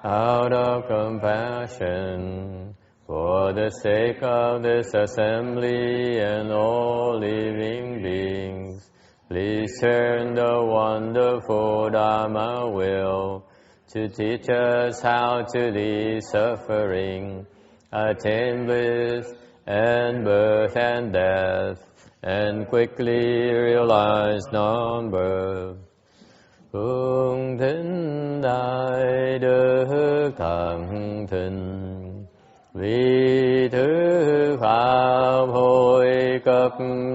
out of compassion, for the sake of this assembly and all living beings, please turn the wonderful Dharma wheel to teach us how to leave suffering, attain bliss and birth and death, and quickly realize non-birth. Hương thính đại đức thắng thịnh, vì thứ pháp hội cấp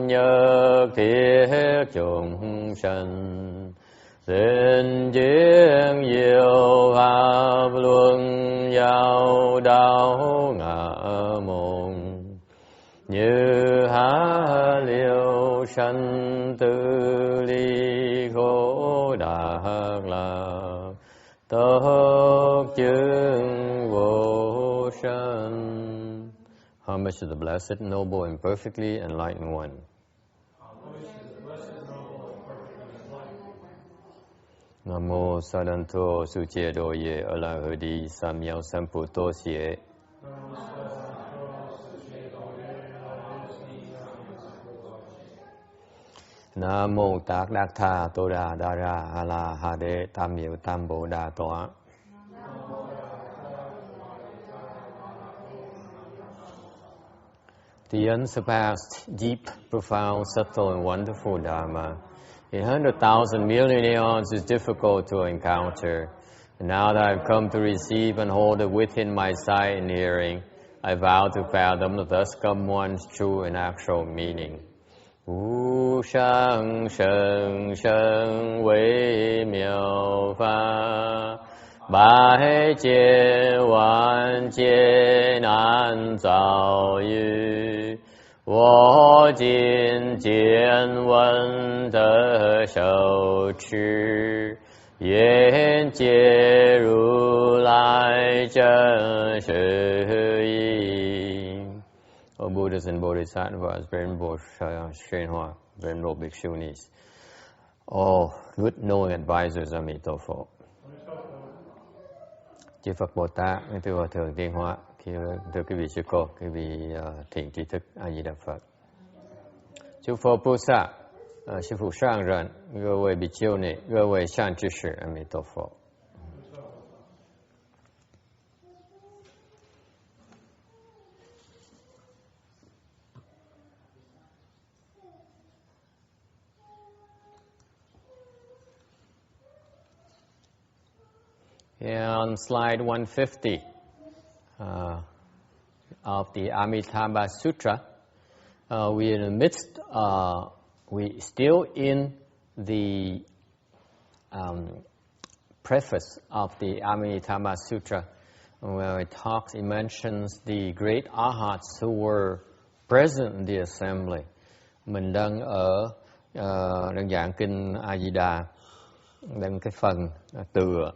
nhất thiết chúng sanh, xin chiến diệu pháp luân giao đạo ngã môn, như há liêu sanh tự ly khổ đạt lạc, tốc chứng vô sanh. Homage to the Blessed, Noble, and Perfectly Enlightened One. Nam mô Sadanto Suche Doye Alahadi Samyao Samputo Sie. Nam mô Tát Đắc Tha Tô Đà Đa Ra A La Ha Đế Tam Miệu Tam Bồ Đà Tọa. The unsurpassed, deep, profound, subtle, and wonderful Dharma in 100,000 million eons is difficult to encounter. And now that I've come to receive and hold it within my sight and hearing, I vow to fathom the thus come one's true and actual meaning. Wu shang sheng sheng wei miao fa, bai jie wan jie nan zao yu, wo jin jian wen de shou chi, yan jie ru lai zhen shi yi. O Buddhas and Bodhisattvas, Venerable Shenhua, Venerable Bhikshunis, all good knowing advisors Amitabha. Chư Phật Bồ Tát, thưa Hòa Thượng Tiên Hóa, thưa quý vị sư cô, quý vị thiện tri thức A Di Đà Phật. Chư Phật Bồ Tát, sư phụ sang人,各位比丘尼，各位善知识，阿弥陀佛。On slide 150 of the Amitabha Sutra, we're in the midst, we still in the preface of the Amitabha Sutra, where it mentions the great arhats who were present in the assembly. Mình đang đang giảng kinh A Di Đà, đang cái phần tựa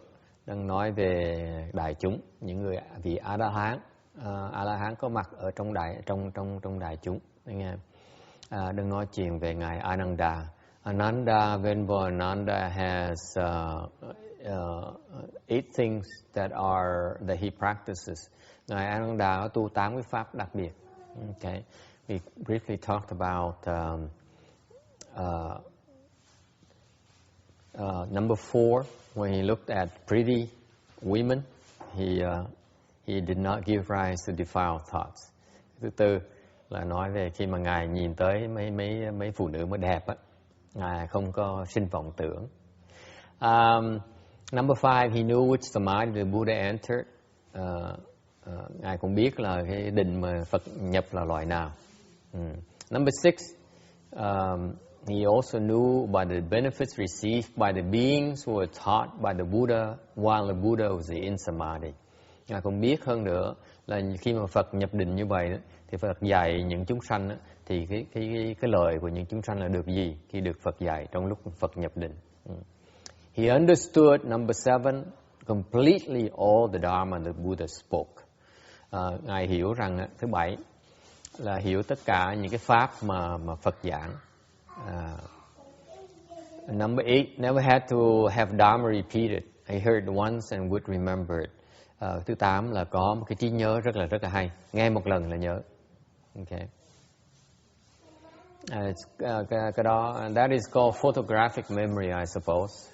đang nói về đại chúng, những người vị A La Hán có mặt ở trong đại chúng, anh nghe. Đang nói chuyện về ngài Ananda. Venerable Ananda has 8 things that he practices. Ngài Ananda tu 8 cái pháp đặc biệt. Okay, we briefly talked about number 4. When he looked at pretty women, he did not give rise to defiled thoughts. Thứ tư là nói về khi mà ngài nhìn tới mấy phụ nữ mới đẹp á, ngài không có sinh vọng tưởng. Number 5, he knew which samadhi the Buddha entered. Ngài cũng biết là cái định mà Phật nhập là loại nào. Number 6. He also knew by the benefits received by the beings who were taught by the Buddha while the Buddha was in samadhi. Ngài cũng biết hơn nữa là khi mà Phật nhập định như vậy thì Phật dạy những chúng sanh thì cái lợi của những chúng sanh là được gì khi được Phật dạy trong lúc Phật nhập định. He understood number 7 completely all the Dharma the Buddha spoke. Ngài hiểu rằng thứ 7 là hiểu tất cả những cái pháp mà Phật giảng. Number 8, never had to have Dharma repeated. I heard once and would remember it. Thứ 8 là có một cái trí nhớ rất là hay, nghe một lần là nhớ. Okay. Cái đó, that is called photographic memory, I suppose.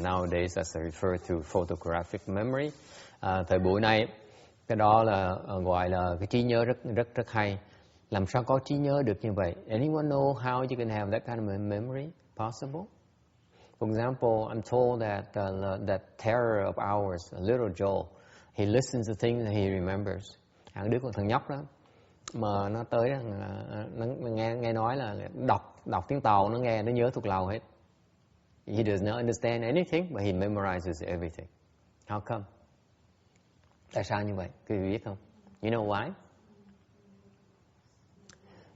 Nowadays that's referred to photographic memory. Thời buổi này cái đó là gọi là cái trí nhớ rất hay. Làm sao có trí nhớ được như vậy? Anyone know how you can have that kind of memory possible? For example, I'm told that that terror of ours, little Joel, he listens to things and he remembers. Đứa con thằng nhóc đó mà nó tới nó nghe nói là đọc tiếng Tàu, nó nghe, nó nhớ thuộc lòng hết. He does not understand anything, but he memorizes everything. How come? Tại sao như vậy? Quý vị biết không? You know why?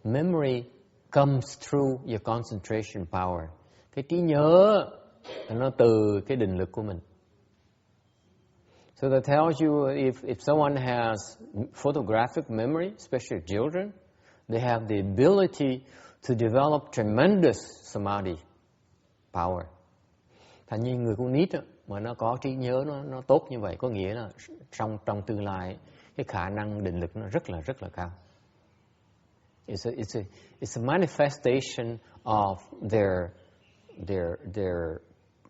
Memory comes through your concentration power. Cái trí nhớ nó từ cái định lực của mình. So that tells you if someone has photographic memory, especially children, they have the ability to develop tremendous samadhi power. Thành như người con nít mà nó có trí nhớ nó tốt như vậy, có nghĩa là trong tương lai cái khả năng định lực nó rất là cao. It's a manifestation of their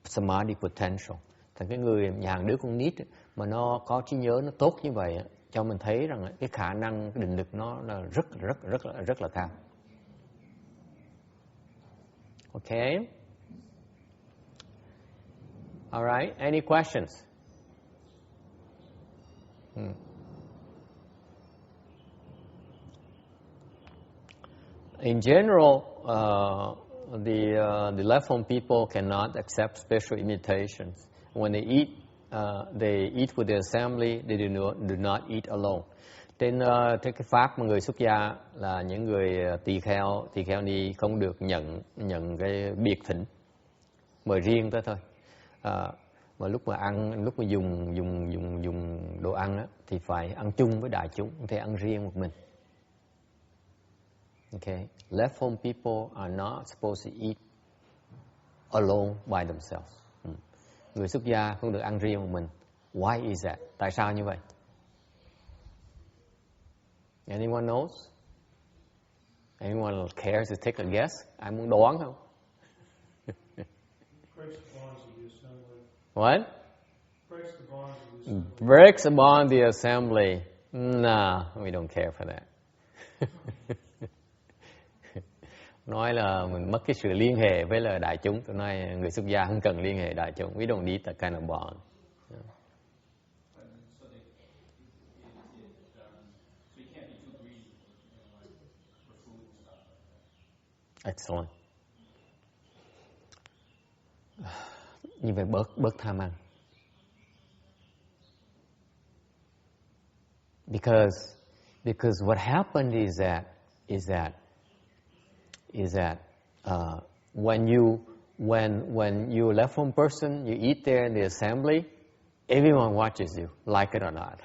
samadhi potential. Thành cái người nhà đứa con nít mà nó có trí nhớ nó tốt như vậy, cho mình thấy rằng cái khả năng cái định lực nó là rất là cao. Okay. All right. Any questions? In general, the left home people cannot accept special imitations. When they eat with the assembly. They do not eat alone. Trên cái pháp mà người xuất gia là những người tỳ kheo ni không được nhận cái biệt thịnh, mời riêng tới thôi. Mà lúc mà dùng đồ ăn á, thì phải ăn chung với đại chúng, không thể ăn riêng một mình. Okay, left home people are not supposed to eat alone by themselves. Người xuất gia không được ăn riêng một mình. Why is that? Tại sao như vậy? Anyone knows? Anyone cares to take a guess? Ai muốn đoán không? What? Breaks upon the assembly. No, we don't care for that. Nói là mình mất cái sự liên hệ với là đại chúng. Tôi nói người xuất gia không cần liên hệ đại chúng. We don't need that kind of bond. Excellent. Như vậy bớt tham ăn. Because what happened is that when you left home person, you eat there in the assembly, everyone watches you, like it or not.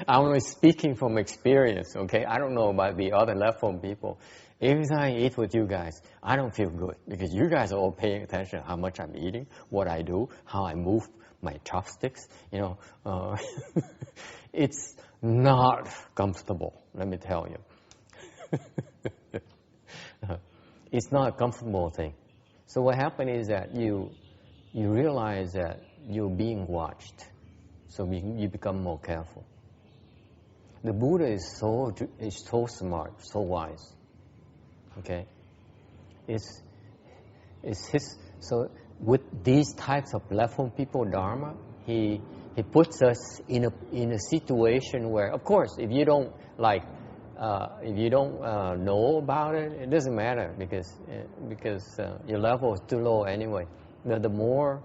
I'm only speaking from experience, okay? I don't know about the other left home people. Every time I eat with you guys, I don't feel good because you guys are all paying attention how much I'm eating, what I do, how I move my chopsticks, you know. It's not comfortable, let me tell you. It's not a comfortable thing. So what happened is that you realize that you're being watched. So you become more careful. The Buddha is so smart, so wise. Okay? So with these types of left home people dharma, he puts us in a situation where, of course, if you don't know about it, it doesn't matter because your level is too low anyway. The more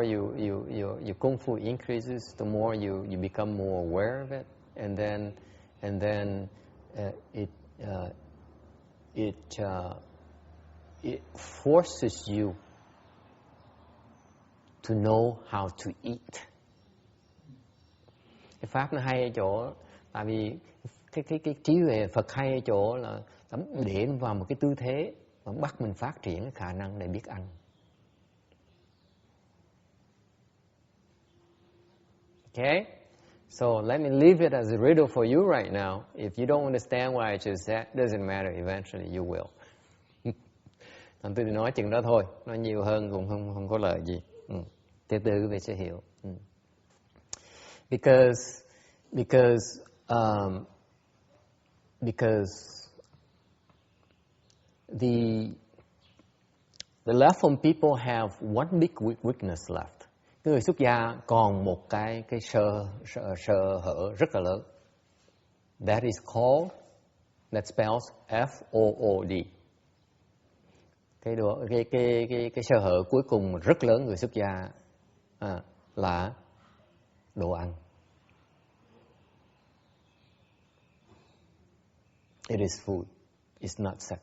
your kung fu increases, the more you become more aware of it, and then it forces you to know how to eat. Cái pháp nó hay ở chỗ, tại vì cái trí huệ Phật hay ở chỗ là để vào một cái tư thế và bắt mình phát triển cái khả năng để biết ăn. Okay? So let me leave it as a riddle for you right now. If you don't understand what I just said, doesn't matter, eventually you will. Tôi nói chừng đó thôi, nói nhiều hơn cũng không có lợi gì. Từ từ quý vị sẽ hiểu. Because the left-form people have one big weakness left. Cái người xuất gia còn một cái sơ hở rất là lớn. That spells F-O-O-D. Cái sơ hở cuối cùng rất lớn người xuất gia là đồ ăn. It is food. It's not sex.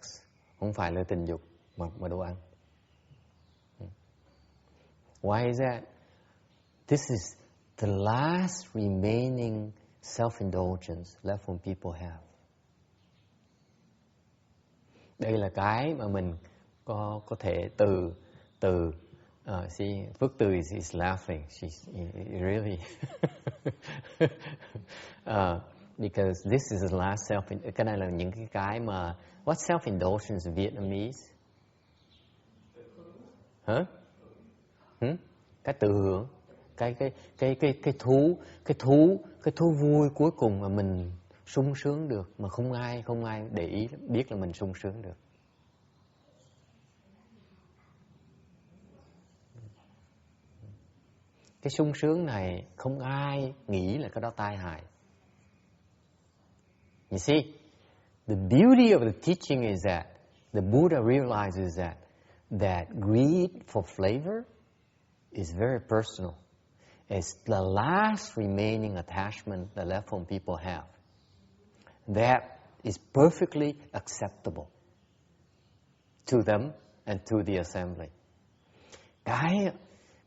Không phải là tình dục mà đồ ăn. Why is that? This is the last remaining self-indulgence left-form people have. Đây là cái mà mình có thể Phước Từ is laughing. She's really because this is the last cái này là những cái mà what's self-indulgence in Vietnamese? Hả? Cái tự hưởng, cái thú vui cuối cùng mà mình sung sướng được mà không ai để ý biết là mình sung sướng được. Cái sung sướng này không ai nghĩ là cái đó tai hại. You see, the beauty of the teaching is that the Buddha realizes that greed for flavor is very personal. It's the last remaining attachment the left-form people have. That is perfectly acceptable to them and to the assembly. Cái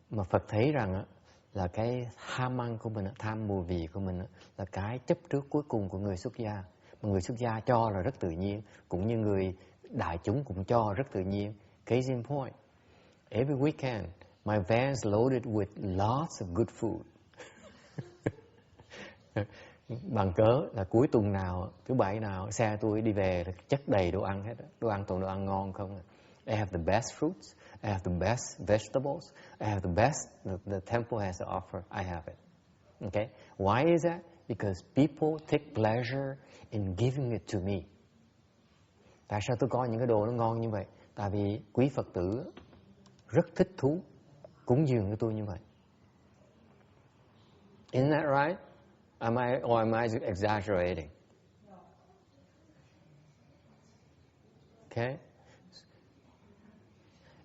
mà Phật thấy rằng là cái tham ăn của mình, tham mùi vị của mình là cái chấp trước cuối cùng của người xuất gia. Mà người xuất gia cho là rất tự nhiên, cũng như người đại chúng cũng cho rất tự nhiên. Case in point, every weekend my van's loaded with lots of good food. Bằng cớ là cuối tuần nào, thứ bảy nào, xe tôi đi về là chất đầy đồ ăn hết. Đồ ăn toàn đồ ăn ngon không. I have the best fruits, I have the best vegetables, I have the best the temple has to offer. I have it. Okay? Why is that? Because people take pleasure in giving it to me. Tại sao tôi có những cái đồ nó ngon như vậy? Tại vì quý Phật tử rất thích thú cúng dường cho tôi như vậy. Isn't that right? Am I exaggerating? Okay?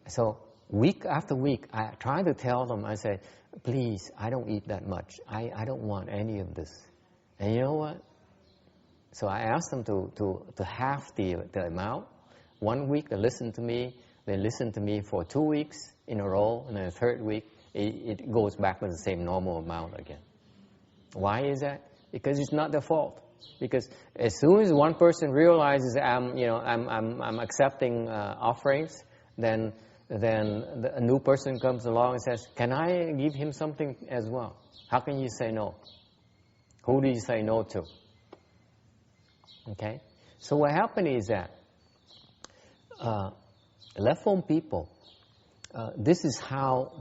So week after week, I try to tell them, I say, please, I don't eat that much. I don't want any of this. And you know what? So I asked them to half the amount. One week they listen to me. They listen to me for 2 weeks in a row. And then the third week, it goes back to the same normal amount again. Why is that? Because it's not their fault. Because as soon as one person realizes I'm accepting offerings, then a new person comes along and says, can I give him something as well? How can you say no? Who do you say no to? Okay? So what happened is that left-form people, this is how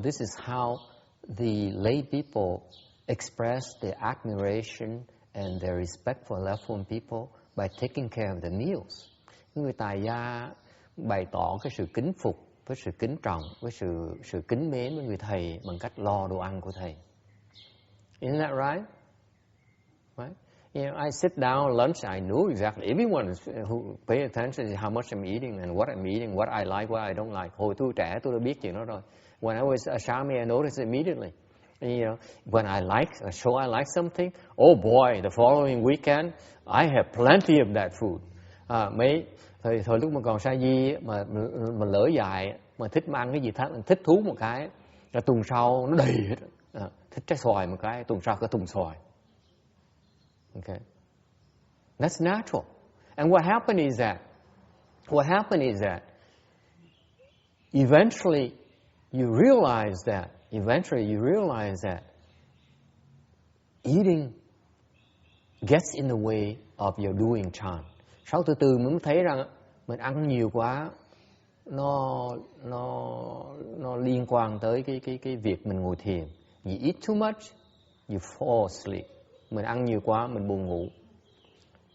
the lay people express their admiration and their respect for left-form people by taking care of the meals. Người tài gia bày tỏ cái sự kính phục, với sự kính trọng, với sự kính mến với người thầy bằng cách lo đồ ăn của thầy. Isn't that right? Right? You know, I sit down lunch, I know exactly. Everyone who pay attention to how much I'm eating and what I'm eating, what I like, what I don't like. Hồi tôi trẻ tôi đã biết chuyện đó rồi. When I was a Shami, I noticed immediately. And, you know, when I like something, oh boy, the following weekend, I have plenty of that food. Thời lúc mà còn sa di mà lỡ dại mà thích ăn cái gì thích thú một cái là tuần sau nó đầy hết. Thích trái xoài một cái tuần sau cả thùng xoài. Okay, that's natural. And what happened is that eventually you realize that eating gets in the way of your doing chant. Sau từ từ mình mới thấy rằng mình ăn nhiều quá, nó liên quan tới cái việc mình ngồi thiền. You eat too much, you fall asleep. Mình ăn nhiều quá, mình buồn ngủ.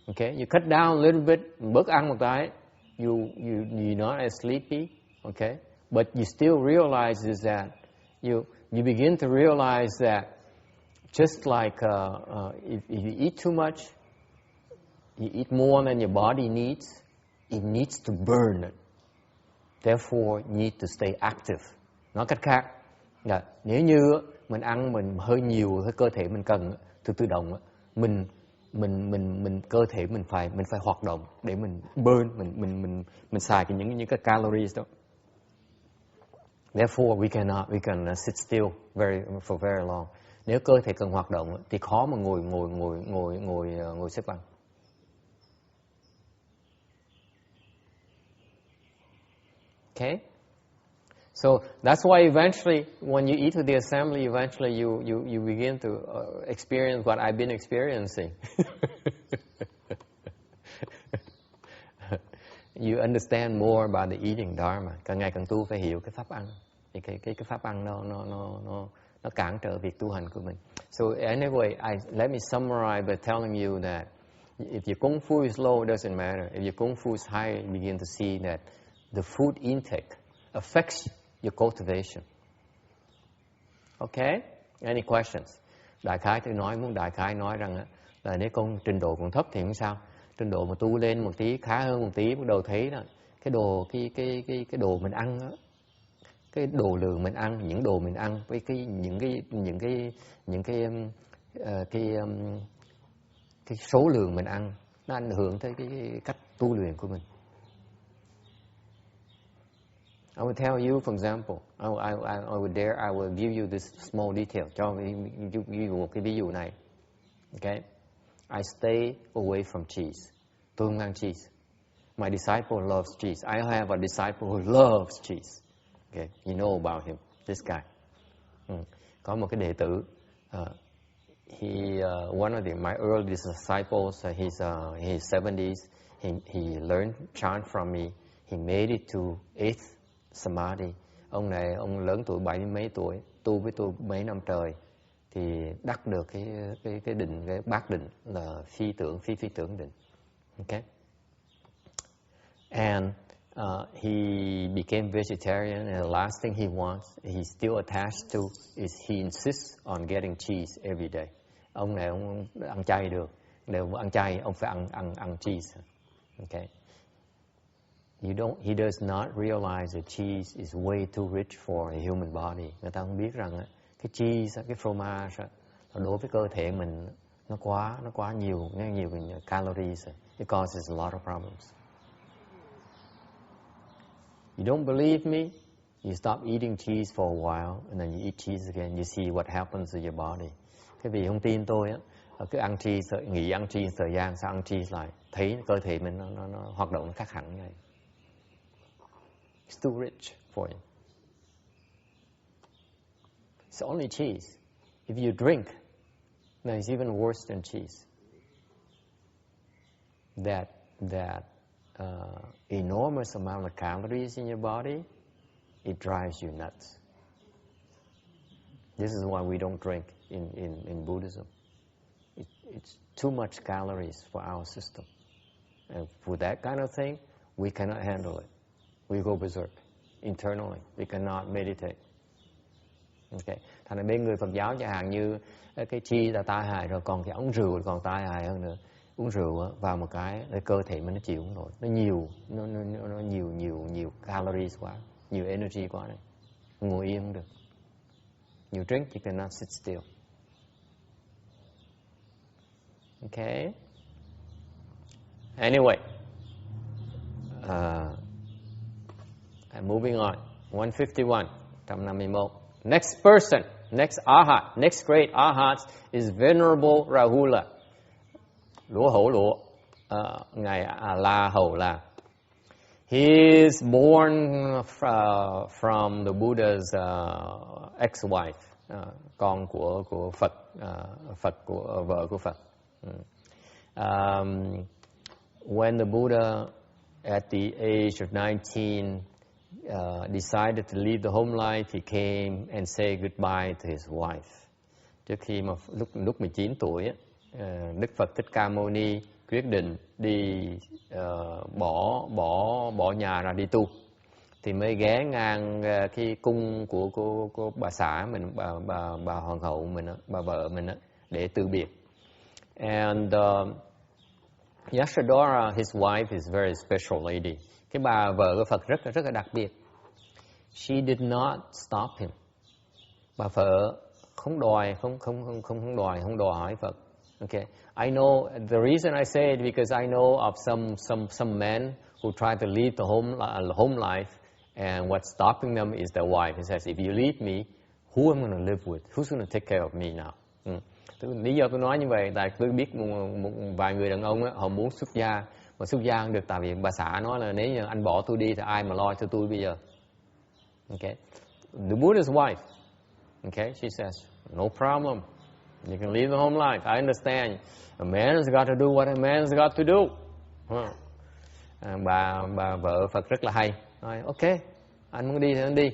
Okay, you cut down a little bit, bớt ăn một cái, you're not as sleepy. Okay, but you still realize is that you begin to realize that just like if you eat too much, you eat more than your body needs, it needs to burn it. Therefore, you need to stay active. Nói cách khác, là nếu như mình ăn mình hơi nhiều, hơi cơ thể mình cần tự động, mình cơ thể mình phải hoạt động để mình burn, mình xài những cái calories đó. Therefore, we can sit still for very long. Nếu cơ thể cần hoạt động thì khó mà ngồi xếp bằng. Okay, so that's why eventually, when you eat with the assembly, eventually you begin to experience what I've been experiencing. You understand more about the eating dharma. Càng ngày càng tu phải hiểu cái pháp ăn. Thì cái pháp ăn nó cản trở việc tu hành của mình. So anyway, let me summarize by telling you that if your kung fu is low, it doesn't matter. If your kung fu is high, you begin to see that the food intake affects your cultivation. Okay? Any questions? Đại khái tôi muốn đại khái nói rằng là nếu con trình độ còn thấp thì không sao. Trình độ mà tu lên một tí, khá hơn một tí, bắt đầu thấy là cái đồ mình ăn đó, cái đồ lượng mình ăn, những đồ mình ăn với cái số lượng mình ăn nó ảnh hưởng tới cái cách tu luyện của mình. I will tell you, for example, I will give you this small detail. Cho một cái ví dụ này. Okay? I stay away from cheese. Tôi không ăn cheese. My disciple loves cheese. I have a disciple who loves cheese. Okay, you know about him, this guy. Có một cái đệ tử, one of my earliest disciples, his 70s, he learned chant from me. He made it to 8th samadhi. Ông này, ông lớn tuổi, 70 mấy tuổi, tu với tôi mấy năm trời, thì đắc được cái định, cái bát định là phi tưởng định. Okay, and he became vegetarian, and the last thing he wants, he's still attached to, is he insists on getting cheese every day. Ông này ông ăn chay được, nếu ăn chay ông phải ăn cheese. Okay, he does not realize that cheese is way too rich for a human body. Người ta không biết rằng cái cheese, cái fromage đối với cơ thể mình nó quá nhiều calories. It causes a lot of problems. You don't believe me? You stop eating cheese for a while, and then you eat cheese again. You see what happens to your body. Cái vị không tin tôi á, cứ ăn cheese, nghỉ ăn cheese thời gian, sao ăn cheese lại, thấy cơ thể mình nó hoạt động khác hẳn như vậy. It's too rich for you. It's only cheese. If you drink, then it's even worse than cheese. That enormous amount of calories in your body, it drives you nuts. This is why we don't drink in Buddhism. It's too much calories for our system. And for that kind of thing, we cannot handle it. We go berserk internally. We cannot meditate. Okay. Thành ra bên người Phật giáo chẳng hạn như cái chi là tai hại rồi, còn cái ống rượu còn tai hại hơn nữa. Uống rượu vào một cái cơ thể mình nó chịu không nổi, nó nhiều calories quá, nhiều energy quá này, ngồi yên không được. You drink, you cannot sit still. Okay. Anyway, moving on. 151, 151. Next person, next arhat, next great arhat is Venerable Rahula. Ngài La Hầu La. He is born from the Buddha's ex-wife, con của Phật. Phật của vợ của Phật. When the Buddha at the age of 19 decided to leave the home life, he came and said goodbye to his wife. Trước khi mà lúc 19 tuổi, Đức Phật Thích Ca Mâu Ni quyết định đi bỏ nhà ra đi tu, thì mới ghé ngang cái cung của bà xã mình, bà hoàng hậu mình, bà vợ mình để từ biệt. And Yashodhara, his wife, is a very special lady. Cái bà vợ của Phật rất là đặc biệt. She did not stop him. Bà vợ không đòi hỏi Phật. Okay, I know the reason I say it because I know of some men who try to leave the home life, and what's stopping them is their wife. He says, if you leave me, who am I going to live with? Who's going to take care of me now? Lý do tôi nói như vậy, tại tôi biết một vài người đàn ông họ muốn xuất gia, mà xuất gia không được, tại vì bà xã nói là nếu như anh bỏ tôi đi thì ai mà lo cho tôi bây giờ. Okay, the Buddha's wife, okay, she says, no problem. You can leave the home life. I understand. A man's got to do what a man's got to do. Bà vợ Phật rất là hay. Nói, okay, anh muốn đi thì anh đi.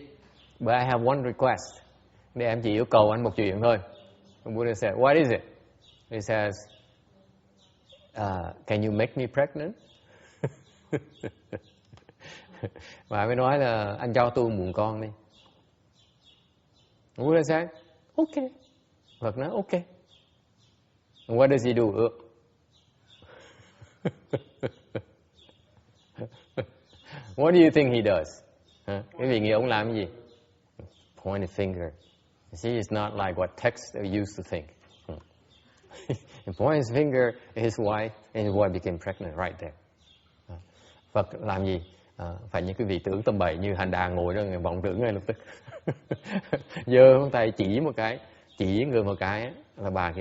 But I have one request. Để em chỉ yêu cầu anh một chuyện thôi. The Buddha said, what is it? He says, can you make me pregnant? Bà mới nói là anh cho tôi mụn con đi. The Buddha said, okay. Phật nói okay. And what does he do? What do you think he does? Cái vị nghĩ ông làm cái gì? Point a finger. You see, it's not like what texts used to think. He points his finger at his wife, and his wife became pregnant right there. Phật làm gì? Phải những cái vị tướng tâm bậy như hành đà ngồi đó, người vọng tưởng ngay lập tức. Giơ ngón tay chỉ người một cái là bà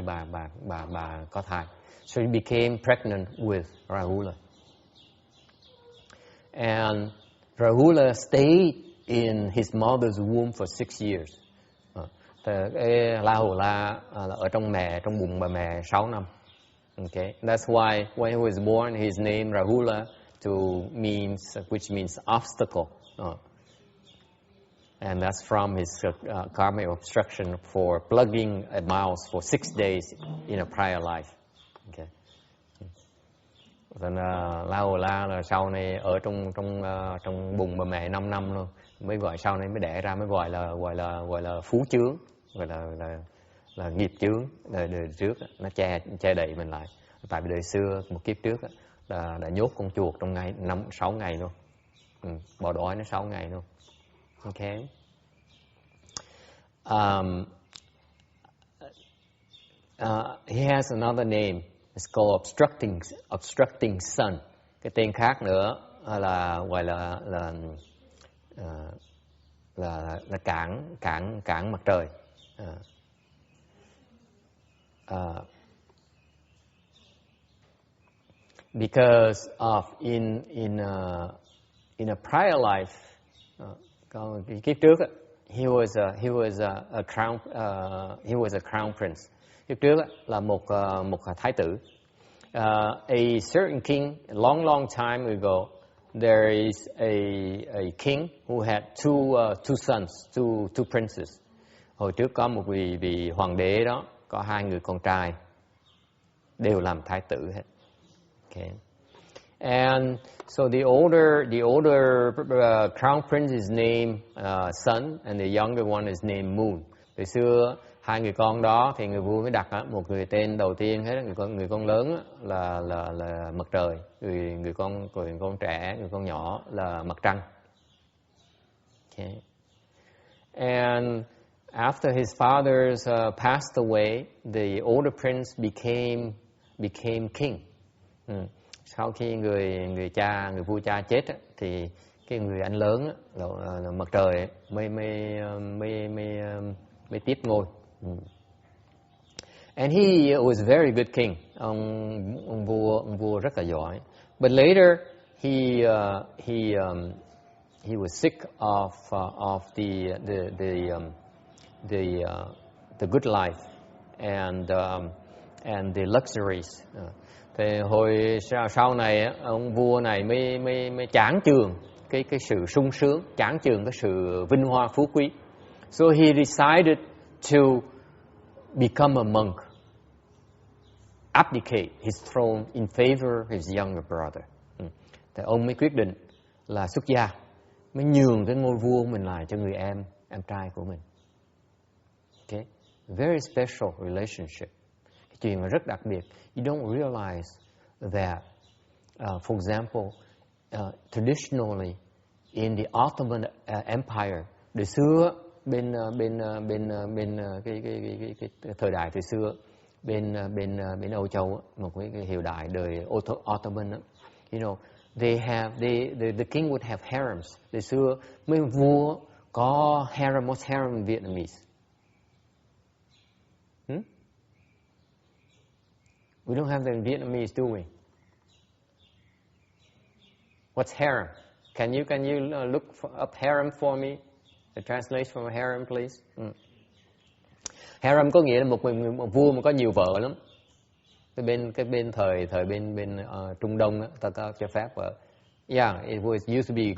có thai. So he became pregnant with Rahula. And Rahula stayed in his mother's womb for 6 years. La Hầu La ở trong bụng bà mẹ 6 năm. Okay, that's why when he was born, his name Rahula which means obstacle. And that's from his karmic obstruction for plugging a mouse for 6 days in a prior life. Okay. Nên La Hầu La là sau này ở trong bụng bà mẹ 5 năm luôn, mới gọi sau này mới đẻ ra, mới gọi là phú chướng, gọi là nghiệp chướng. Đời trước nó che đậy mình lại. Tại vì đời xưa một kiếp trước đã nhốt con chuột trong 6 ngày luôn, bỏ đói nó 6 ngày luôn. Okay. He has another name. It's called obstructing sun. Cái tên khác nữa là gọi là cản mặt trời. Because of in a prior life, còn kiếp trước he was a crown prince. Kiếp trước là một thái tử. A certain king, a long time ago, there is a king who had two sons, two princes. Hồi trước có một vị hoàng đế đó, có 2 người con trai, đều làm thái tử hết. Okay. And so the older crown prince is named Sun, and the younger one is named Moon. Từ xưa 2 người con đó thì người vua mới đặt một người tên đầu tiên hết, người con lớn là mặt trời, người con trẻ, người con nhỏ là mặt trăng. Okay. And after his fathers passed away, the older prince became king. Sau khi người vua cha chết thì cái người anh lớn là mặt trời mới tiếp ngôi. And he was a very good king. Ông vua rất là giỏi. But later he was sick of the good life, and the luxuries. Thì hồi sau này ông vua này mới chán chường cái sự sung sướng, chán chường cái sự vinh hoa phú quý. So he decided to become a monk, abdicate his throne in favor of his younger brother. Thì ông mới quyết định là xuất gia, mới nhường cái ngôi vua mình lại cho người em trai của mình. Okay, very special relationship. Cái chuyện mà rất đặc biệt. You don't realize that, for example, traditionally in the Ottoman Empire, đời xưa bên cái thời đại thời xưa bên Âu Châu, một cái triều đại đời Ottoman, you know, the king would have harems. Đời xưa mấy vua có harem. What's harem in Vietnamese? We don't have that in Vietnamese, do we? What's harem? Can you look up harem for me? The translation of harem, please. Harem có nghĩa là một vua mà có nhiều vợ lắm. Cái bên thời bên Trung Đông á, ta có cho phép vợ. Yeah, it used to be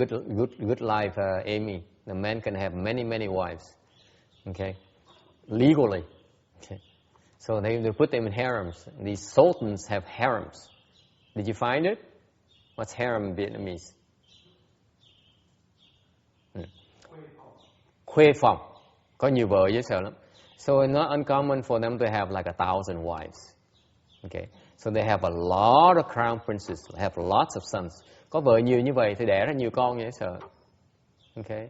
good life, Amy. The man can have many wives. Okay, legally. Okay. So they put them in harems. These sultans have harems. Did you find it? What's harem in Vietnamese? Khuê phòng. Có nhiều vợ dễ sợ lắm. So it's not uncommon for them to have like 1,000 wives. Okay. So they have a lot of crown princes, have lots of sons. Có vợ nhiều như vậy thì đẻ ra nhiều con dễ sợ. Okay.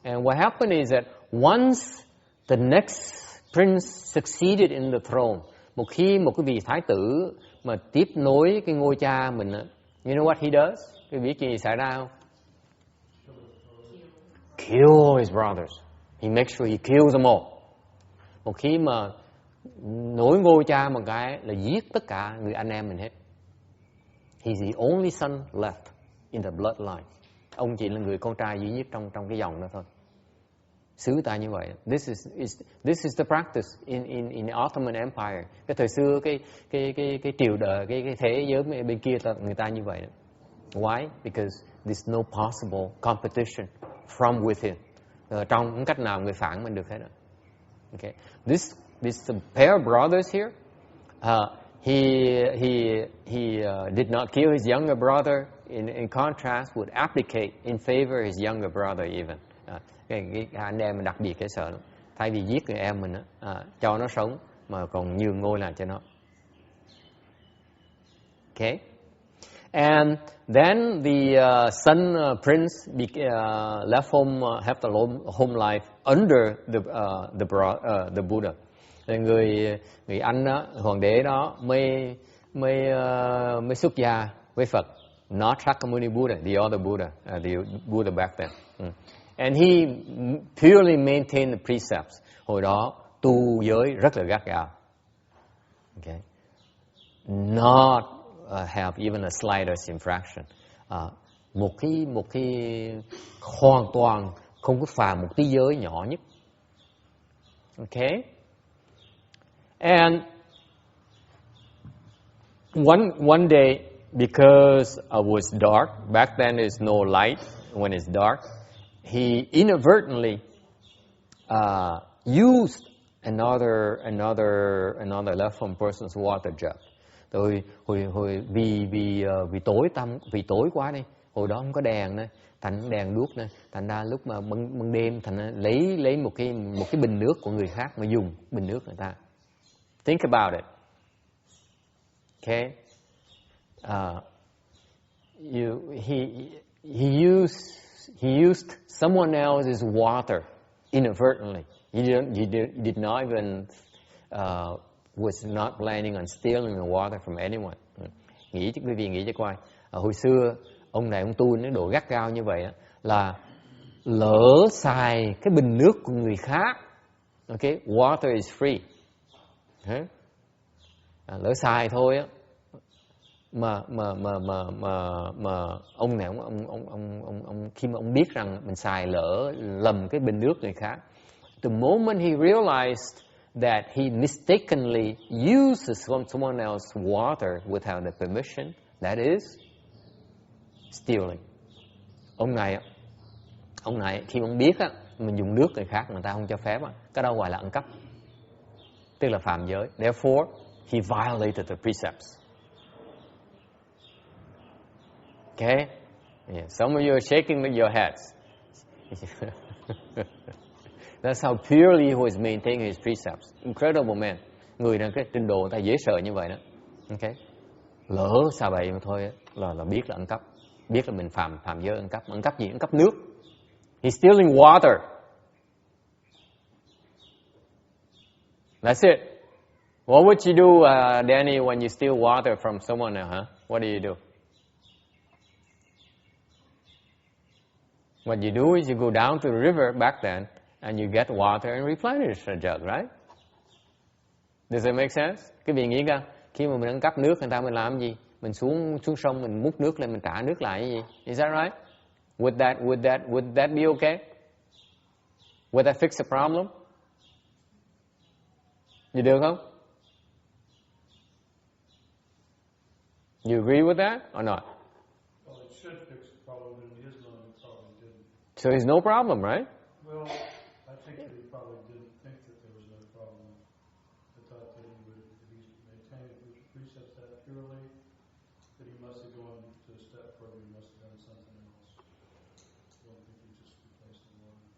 And what happened is that once the next prince succeeded in the throne, một khi một cái vị thái tử mà tiếp nối cái ngôi cha mình, you know what he does? Cái biết gì xảy ra không? Kill his brothers. He makes sure he kills them all. Một khi mà nối ngôi cha một cái là giết tất cả người anh em mình hết. He's the only son left in the bloodline. Ông chỉ là người con trai duy nhất trong cái dòng đó thôi. Xứ ta như vậy. This is the practice in the Ottoman Empire. Cái thời xưa cái triều đời cái thế giới bên kia người ta như vậy. Why? Because there's no possible competition from within. Trong cách nào người phản mình được hết. Okay. This pair of brothers here, he did not kill his younger brother. In contrast, would abdicate in favor of his younger brother even. Cái anh em mình đặc biệt cái sợ lắm. Thay vì giết người em mình cho nó sống mà còn nhường ngôi lại cho nó. Okay. And then the son prince left home, have the home life under the Buddha. Người anh đó, hoàng đế đó mới xuất gia với Phật. Not Shakyamuni Buddha, the other Buddha, the Buddha back then. And he purely maintained the precepts. Hồi đó tu giới rất là gắt gao. Okay. Not have even a slightest infraction. Một cái hoàn toàn không có phạm một tí giới nhỏ nhất. Okay. And one day, because it was dark, back then there's no light when it's dark, he inadvertently used another left home person's water jug. Rồi hồi vì tối quá đi, hồi đó không có đèn nữa, thành đèn đuốc nữa, thành ra lúc mà ban đêm thành lấy một cái bình nước của người khác mà dùng bình nước người ta. Think about it. Okay. He used someone else's water inadvertently. He did not even was not planning on stealing the water from anyone. Quý vị nghĩ cho coi, hồi xưa ông này ông tu nó độ gắt gao như vậy là lỡ xài cái bình nước của người khác. Okay, water is free. Lỡ xài thôi á, mà ông này ông khi mà ông biết rằng mình xài lỡ lầm cái bình nước người khác, the moment he realized that he mistakenly uses someone else's water without the permission, that is stealing. Ông này khi ông biết á, mình dùng nước người khác người ta không cho phép á, cái đó gọi là ăn cắp, tức là phạm giới. Therefore, he violated the precepts. Okay? Yeah. Some of you are shaking your heads. That's how purely he was maintaining his precepts. Incredible man. Người đang cái trình độ người ta dễ sợ như vậy đó. Okay? Lỡ xa bậy mà thôi là biết là ăn cắp, biết là mình phạm giới ăn cắp. Ăn cắp gì? Ăn cắp nước. He's stealing water. That's it. What would you do, Danny, when you steal water from someone else? Huh? What do? What you do is you go down to the river back then, and you get water and replenish the jug, right? Does that make sense? Cái vị nghĩ ra, khi mà mình ăn cắp nước người ta mình làm gì? Mình xuống sông mình múc nước lên mình trả nước lại cái gì? Is that right? Would that be okay? Would that fix the problem? You được không? You agree with that or not? Well, it should fix the problem, and his mind probably didn't. So there's no problem, right? Well, I think that he probably didn't think that there was no problem. I thought that he would, if he's maintaining the precepts that purely, that he must have gone to a step further, he must have done something else. I don't think he just replaced the water.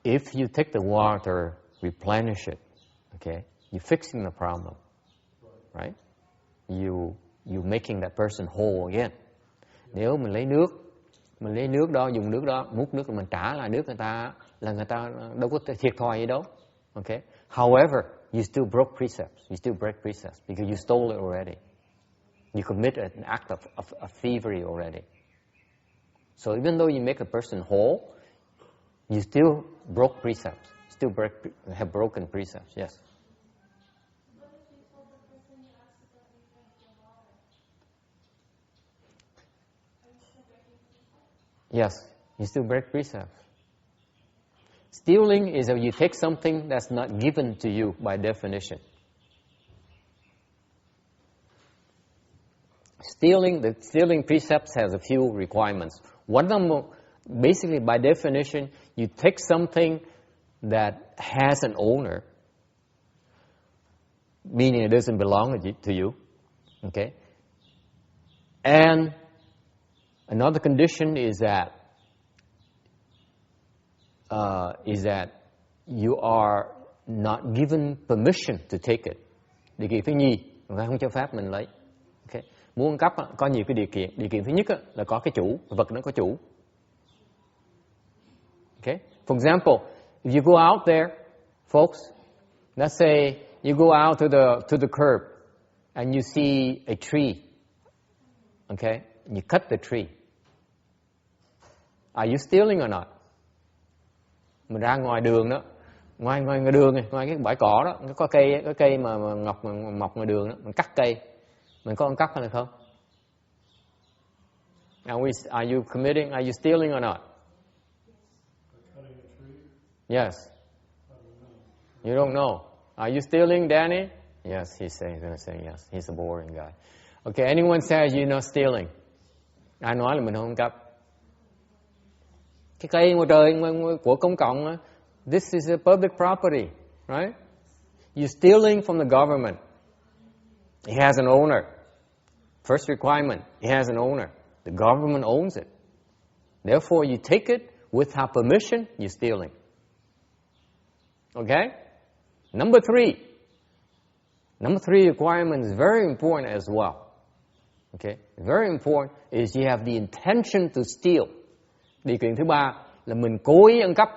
If you take the water, replenish it, okay, you're fixing the problem, right? You making that person whole again. Nếu mình lấy nước đó, dùng nước đó, múc nước mình trả lại nước người ta, là người ta đâu có thiệt thòi gì đâu. Okay? However, you still broke precepts. You still break precepts because you stole it already. You commit an act of thievery already. So even though you make a person whole, you still broke precepts. Still have broken precepts. Yes. Yes, you still break precepts. Stealing is if you take something that's not given to you by definition. The stealing precepts has a few requirements. One of them, basically by definition, you take something that has an owner, meaning it doesn't belong to you. Okay? And another condition is that you are not given permission to take it. Điều kiện thứ nhì, người ta không cho phép mình lấy. Okay. Muốn ăn cắp có nhiều cái điều kiện. Điều kiện thứ nhất là có cái chủ, vật nó có chủ. Okay. For example, if you go out there, folks, let's say you go out to the curb and you see a tree. Okay, and you cut the tree. Are you stealing or not? Mình ra ngoài đường đó, ngoài đường này, ngoài cái bãi cỏ đó, có cây mà mọc ngoài đường đó, mình cắt cây, mình có ăn cắp hay không? Are you stealing or not? Cutting a tree? Yes. You don't know. Are you stealing, Danny? Yes, he's going to say yes. He's a boring guy. Okay, anyone says you're not stealing? Ai nói là mình không ăn cắp? Cái cây ngoài trời của công cộng, this is a public property, right? You're stealing from the government. It has an owner. First requirement, it has an owner. The government owns it. Therefore, you take it without permission, you're stealing. Okay? Number three requirement is very important as well. Okay? Very important is you have the intention to steal. Điều kiện thứ ba là mình cố ý ăn cắp.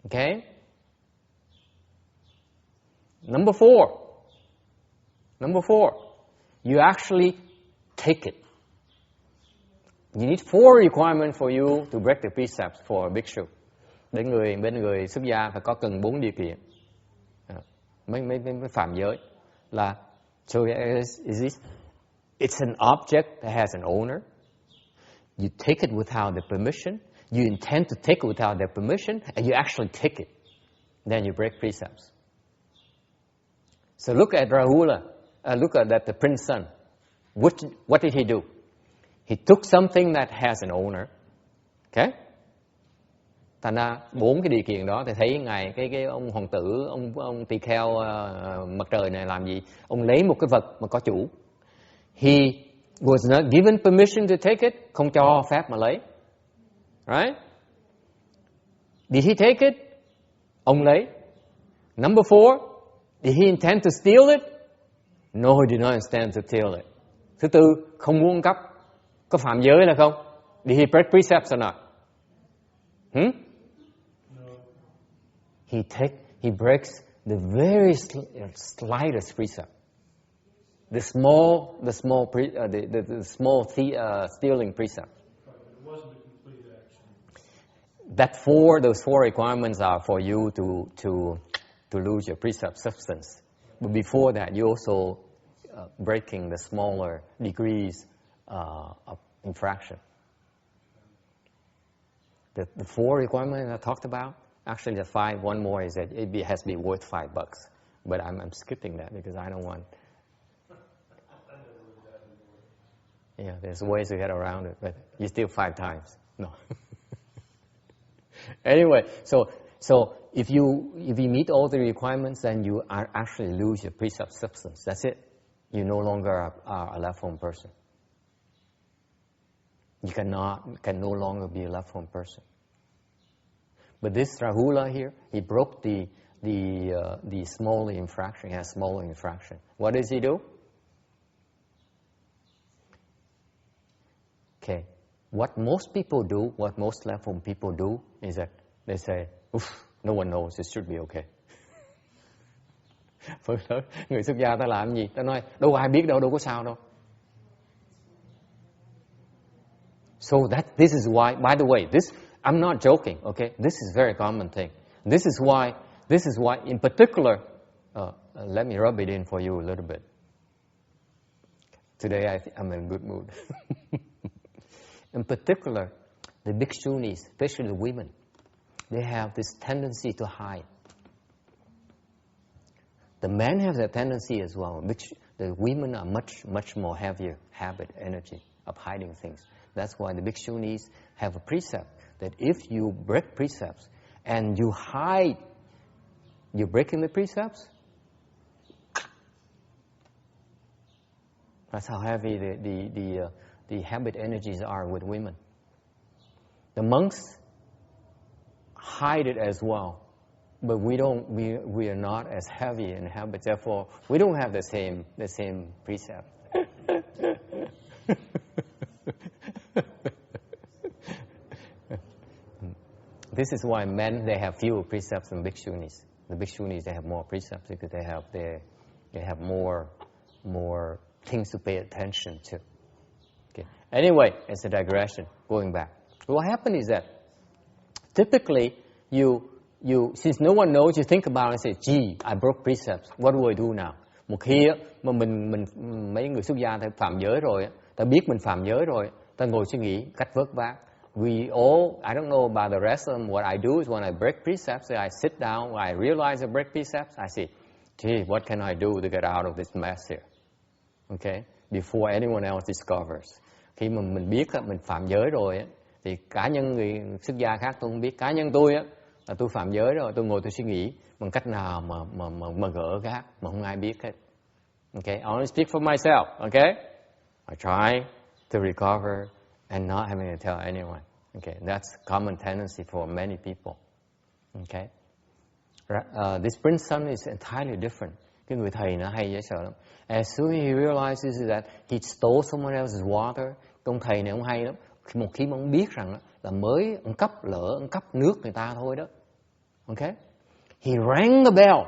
Okay? Number four, you actually take it. You need 4 requirements for you to break the precepts for a bhikshu. Bên người xuất gia phải có cần 4 điều kiện. Mới phạm giới là so it's an object that has an owner. You take it without the permission. you intend to take it without their permission, and you actually take it. Then you break precepts. So look at Rahula. Look at the prince's son. What did he do? He took something that has an owner. Okay? Thành ra 4 cái điều kiện đó thì thấy ngài cái ông hoàng tử, ông tỳ kheo mặt trời này làm gì? Ông lấy một cái vật mà có chủ. He was not given permission to take it, không cho phép mà lấy. Right? Did he take it? Ông lấy. Number 4, did he intend to steal it? No, he did not intend to steal it. Thứ tư, không muốn cắp. Có phạm giới là không? Did he break precepts or not? No. He breaks the very slightest precept. The small stealing precept. It wasn't a complete action. Those 4 requirements are for you to lose your precept substance. But before that, you also breaking the smaller degrees of infraction. The 4 requirements I talked about, actually the 5, one more is that it has to be worth $5. But I'm skipping that because I don't want. Yeah, there's ways to get around it, but you steal 5 times. No. Anyway, so if you meet all the requirements, then you actually lose your precept substance. That's it. You no longer are a left-home person. You can no longer be a left-home person. But this Rahula here, he broke the small infraction. He has small infraction. What does he do? Okay, what most people do, what most left-home people do is that they say, no one knows, it should be okay. Người xuất gia ta làm gì? Ta nói, đâu ai biết đâu có sao đâu. So this is why, by the way, I'm not joking, okay? This is a very common thing. This is why, in particular, let me rub it in for you a little bit. Today I'm in a good mood. In particular, the bhikshunis, especially the women, they have this tendency to hide. The men have that tendency as well. The women are much more heavier habit, energy of hiding things. That's why the bhikshunis have a precept that if you break precepts and you hide, you're breaking the precepts. That's how heavy the habit energies are with women. The monks hide it as well, but we are not as heavy in habits. Therefore, we don't have the same precept. This is why men, they have fewer precepts than bhikshunis. The bhikshunis, they have more precepts because they have more things to pay attention to. Okay. Anyway, it's a digression. Going back, what happened is that typically you since no one knows, you think about it and say, gee, I broke precepts. What do I do now? Một khi mà mình mấy người xuất gia ta phạm giới rồi, ta biết mình phạm giới rồi, ta ngồi suy nghĩ cách vớt vát. I don't know about the rest of them. What I do is when I break precepts, I sit down, I realize I break precepts, I say, gee, what can I do to get out of this mess here? Okay? Before anyone else discovers. Khi mà mình biết mình phạm giới rồi, thì cá nhân người xuất gia khác tôi không biết. Cá nhân tôi là tôi phạm giới rồi, tôi ngồi tôi suy nghĩ bằng cách nào mà gỡ gác mà không ai biết hết. Okay? I only speak for myself. Okay? I try to recover and not having to tell anyone. Okay, that's a common tendency for many people. Okay, this prince's son is entirely different. Cái người thầy nó hay dễ sợ lắm. As soon as he realizes that he stole someone else's water, ông thầy này ông hay lắm. Một khi mà ông biết rằng là mới ông cắp nước người ta thôi đó. Okay, he rang the bell.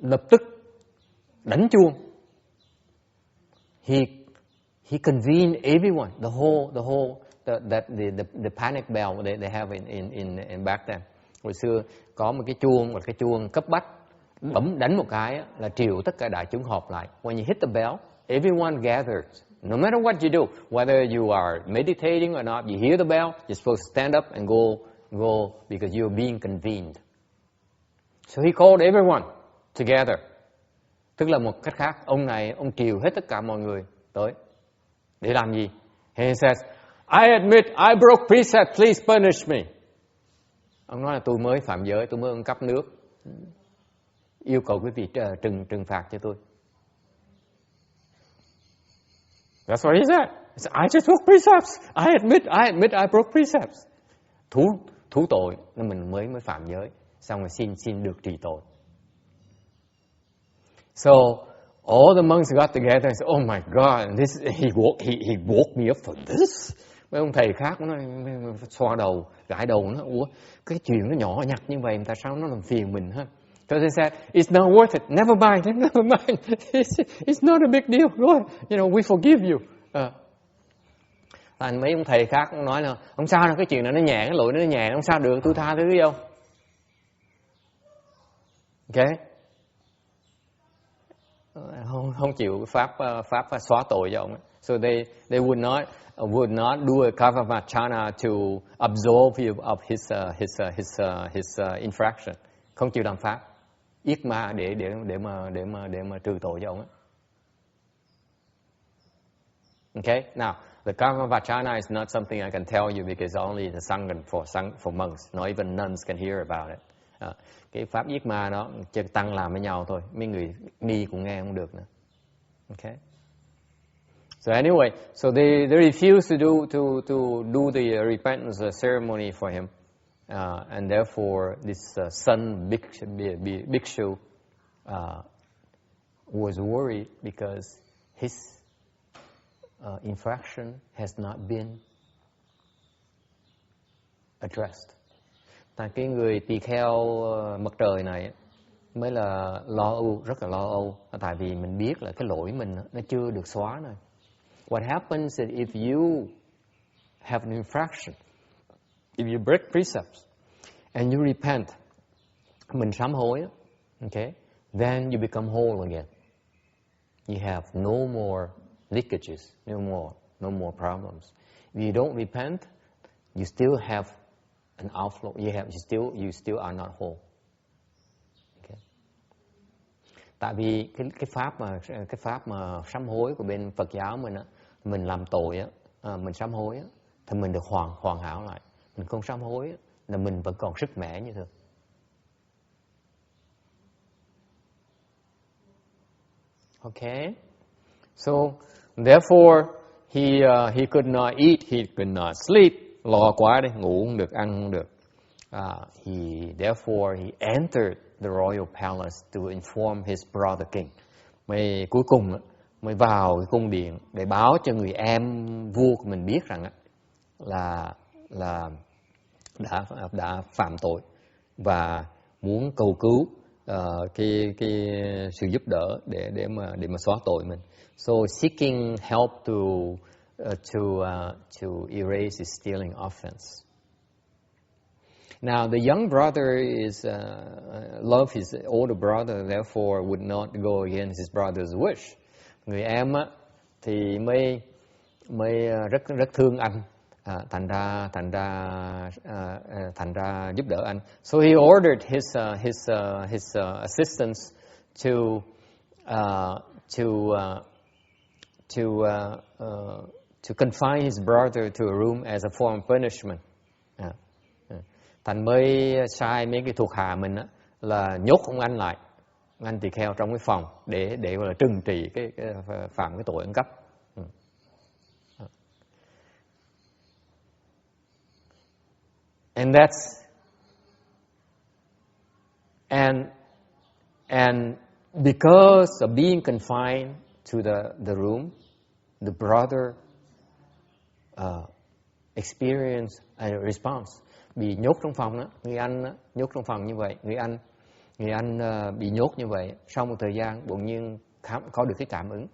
Lập tức đánh chuông. He convened everyone, the panic bell they have in back then. Hồi xưa có một cái chuông cấp bách, đánh một cái là triều tất cả đại chúng họp lại. When you hit the bell, everyone gathers. No matter what you do, whether you are meditating or not, you hear the bell, you're supposed to stand up and go because you're being convened. So he called everyone together. Tức là một cách khác, ông triều hết tất cả mọi người tới. Để làm gì? He says, I admit I broke precept, please punish me. Ông nói là tôi mới phạm giới, tôi mới ăn cắp nước. Yêu cầu quý vị trừng phạt cho tôi. That's what he said. He said, I just broke precepts. I admit I broke precepts. Thú tội, nên mình mới phạm giới. Xong rồi xin được trị tội. So all the monks got together and said, "Oh my God, he woke me up for this." Mấy ông thầy khác nó xoa đầu, gãi đầu nó, ủa cái chuyện nó nhỏ nhặt như vậy, tại sao nó làm phiền mình ha? So they said, "It's not worth it. Never mind. It's not a big deal. Go ahead. We forgive you." Thành mấy ông thầy khác nói là không sao đâu, cái chuyện này nó nhẹ, cái lỗi nó nhẹ, không sao được, tôi tha thứ không? Ok? Không chịu pháp xóa tội cho ông. So they would not do a kavamachana to absolve him of his infraction. Không chịu làm pháp yết ma để mà trừ tội cho ông. Okay, now the kavamachana is not something I can tell you because only the sangha for monks, not even nuns can hear about it. Cái pháp giết ma đó chỉ tăng làm với nhau thôi, mấy người ni cũng nghe không được nữa. Okay. So anyway, so they refused to do the repentance ceremony for him, and therefore this son bhikshu was worried because his infraction has not been addressed. Tại cái người tỳ kheo mặt trời này mới là rất là lo âu, tại vì mình biết là cái lỗi mình nó chưa được xóa này. What happens is if you have an infraction, if you break precepts and you repent, mình sám hối, okay, then you become whole again. You have no more leakages, no more problems. If you don't repent, you still have an outflow. You still are not whole. Okay. Tại vì cái pháp mà sám hối của bên Phật giáo mình á, mình làm tội á, mình sám hối á, thì mình được hoàn hảo lại. Mình không sám hối á, là mình vẫn còn sức mẻ như thường. Okay. So therefore he could not eat, he could not sleep. Lo quá đấy, ngủ không được, ăn không được. Therefore he entered the royal palace to inform his brother king. Cuối cùng mới vào cái cung điện để báo cho người em vua của mình biết rằng là đã phạm tội và muốn cầu cứu cái sự giúp đỡ để mà xóa tội mình. So seeking help to erase his stealing offense. Now the young brother loved his older brother, therefore would not go against his brother's wish. Người em á thì mới rất thương anh, thành ra giúp đỡ anh. So he ordered his assistants to confine his brother to a room as a form of punishment. Thành mới sai mấy cái thuộc hạ mình á, là nhốt ông anh lại, anh tỳ kheo trong cái phòng để gọi là trừng trị cái phạm cái tội ăn cắp. And because of being confined to the room, the brother experienced a response. Bị nhốt trong phòng đó, người anh đó, nhốt trong phòng như vậy, người anh bị nhốt như vậy, sau một thời gian bỗng nhiên có được cái cảm ứng.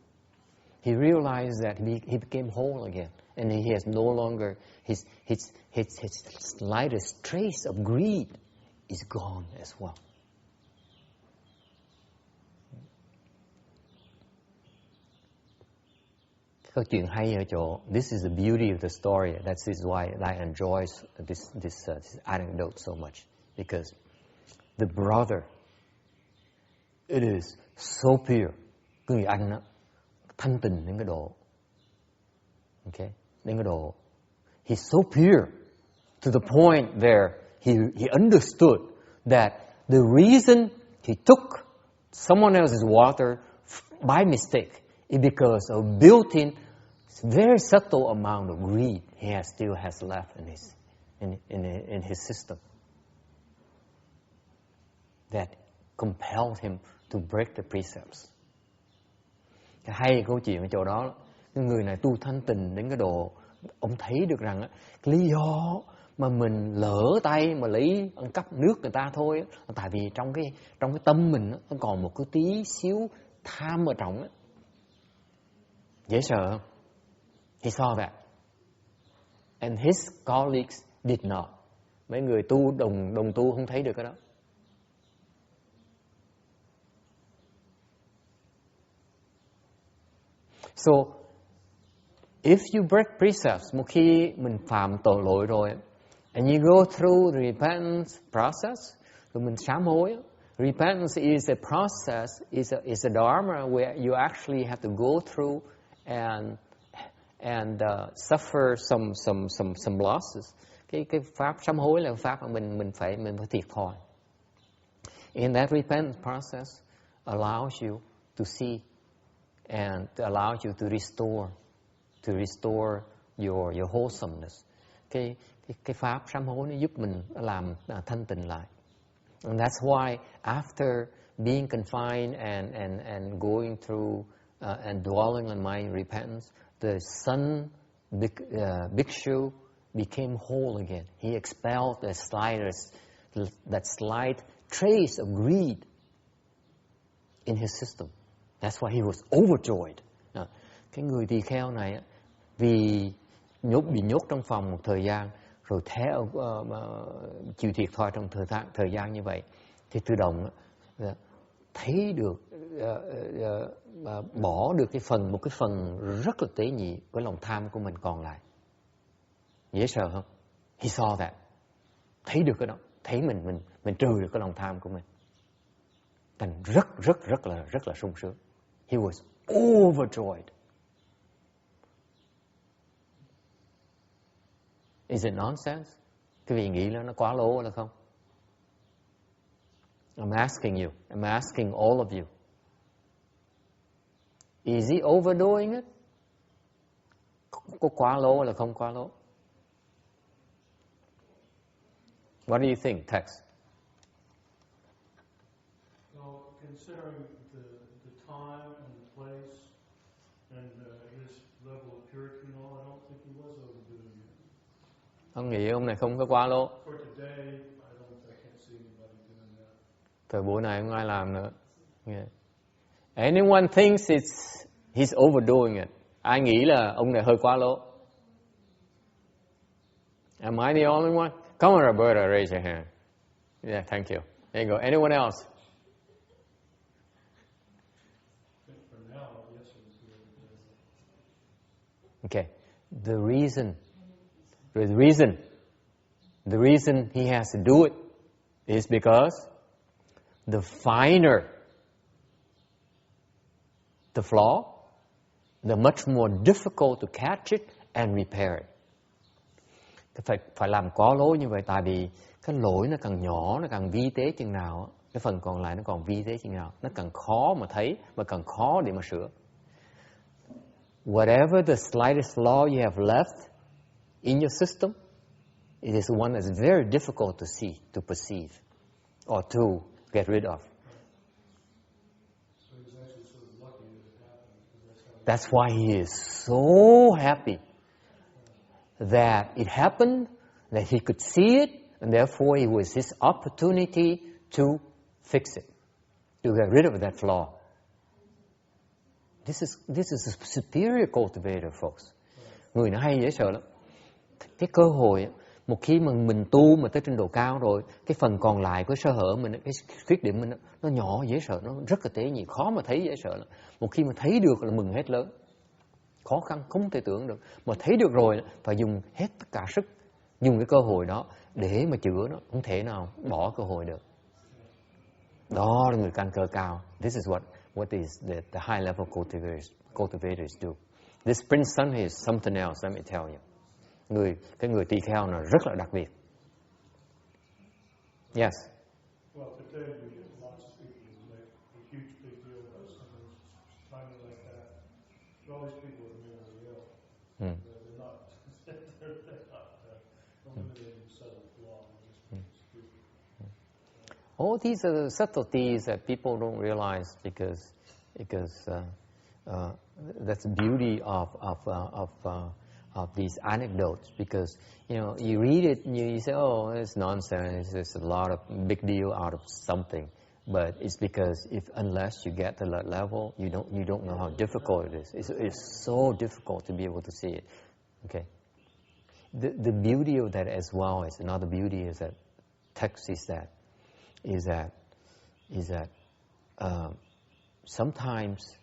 He realized that he became whole again, and he has no longer his slightest trace of greed is gone as well. Câu chuyện hay ở chỗ, this is the beauty of the story. That is why I enjoy this anecdote so much. Because the brother, it is so pure. Người anh đó, thanh tịnh đến cái độ. Okay? Đến cái độ. He's so pure to the point where he understood that the reason he took someone else's water by mistake is because of built-in, very subtle amount of greed he still has left in his system that compelled him to break the precepts. Cái hay câu chuyện ở chỗ đó, cái người này tu thanh tịnh đến cái độ ông thấy được rằng cái lý do mà mình lỡ tay mà lấy ăn cắp nước người ta thôi, tại vì trong cái tâm mình nó còn một cái tí xíu tham ở trong. Dễ sợ không? He saw that. And his colleagues did not. Mấy người tu đồng tu không thấy được cái đó. So, if you break precepts, một khi mình phạm tội lỗi rồi, and you go through the repentance process, rồi mình sám hối. Repentance is a process, is a dharma where you actually have to go through and suffer some losses. Cái pháp sám hối là pháp mà mình phải thiệt thòi. In that repentance process allows you to see and allows you to restore your wholesomeness. Cái pháp sám hối nó giúp mình làm thanh tịnh lại. And that's why after being confined and going through and dwelling on my repentance, the son bhikshu became whole again. He expelled that slight trace of greed in his system. That's why he was overjoyed. Cái người tỳ kheo này vì bị nhốt trong phòng một thời gian, rồi chịu thiệt thòi trong thời gian như vậy, thì tự động thấy được bỏ được một cái phần rất là tế nhị với lòng tham của mình còn lại. Dễ sợ không? He saw that. Thấy được cái đó, thấy mình trừ được cái lòng tham của mình. Thành rất là sung sướng. He was overjoyed. Is it nonsense? Cái vị nghĩ nó quá lố là không? I'm asking you. I'm asking all of you. Is he overdoing it? Có quá lố là không quá lố? What do you think, Tex? So, considering the time and the place and his level of purity and all, I don't think he was overdoing it. Ông nghĩ ông này không có quá lố. For today, I can't see anybody doing that. Thời buổi này không ai làm nữa. Yeah. Anyone thinks he's overdoing it? Ai nghĩ là ông này hơi quá lố? Am I the only one? Come on, Roberta, raise your hand. Yeah, thank you. There you go. Anyone else? For now, yes, it was good. Okay. The reason he has to do it is because the finer the flaw, the much more difficult to catch it and repair it. Phải làm quá lỗi như vậy, tại vì cái lỗi nó càng nhỏ, nó càng vi tế chừng nào, cái phần còn lại nó còn vi tế chừng nào, nó càng khó mà thấy và càng khó để mà sửa. Whatever the slightest flaw you have left in your system, it is one that's very difficult to see, to perceive, or to get rid of. That's why he is so happy that it happened, that he could see it, and therefore it was his opportunity to fix it, to get rid of that flaw. This is a superior cultivator, folks. Người nó hay dễ sợ lắm. Cái cơ hội, một khi mà mình tu mà tới trình độ cao rồi, cái phần còn lại của sơ hở mình, cái khuyết điểm mình, nó nhỏ dễ sợ, nó rất là tế nhị, khó mà thấy dễ sợ lắm. Một khi mà thấy được là mừng hết lớn. khó khăn không thể tưởng được. Mà thấy được rồi phải dùng hết tất cả sức, dùng cái cơ hội đó để mà chữa nó, không thể nào bỏ cơ hội được. Đó là người căn cơ cao. This is what is the high level cultivators do. This prince son is something else, let me tell you. Cái người tỳ kheo là rất là đặc biệt. Yes. Well, today we get lots of people who make a huge big deal about something tiny like that. But all these people are mentally ill. They're not eliminating subtle flaws. All these are the subtleties that people don't realize because that's the beauty of these anecdotes. Because you read it and you say, oh, it's nonsense. There's a lot of big deal out of something. But it's because unless you get to that level, you don't know how difficult it is. It's so difficult to be able to see it. Okay. The beauty of that as well is another beauty is that text is that sometimes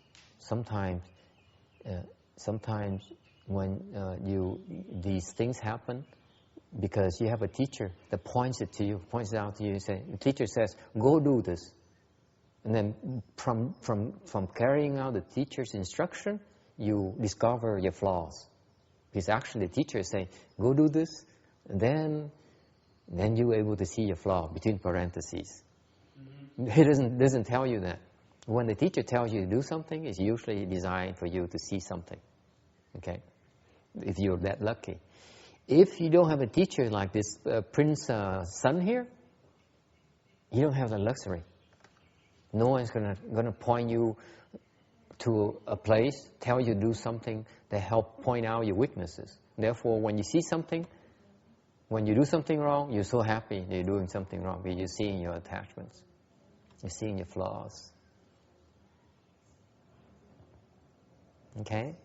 when these things happen, because you have a teacher that points it out to you, the teacher says, go do this. And then from carrying out the teacher's instruction, you discover your flaws. Because actually the teacher is saying, go do this, and then you're able to see your flaw between parentheses. He doesn't tell you that. When the teacher tells you to do something, it's usually designed for you to see something. Okay? If you're that lucky. If you don't have a teacher like this prince son here, you don't have the luxury. No one's gonna point you to a place, tell you to do something that help point out your weaknesses. Therefore, when you see something, when you do something wrong, you're so happy that you're doing something wrong because you're seeing your attachments. You're seeing your flaws. Okay?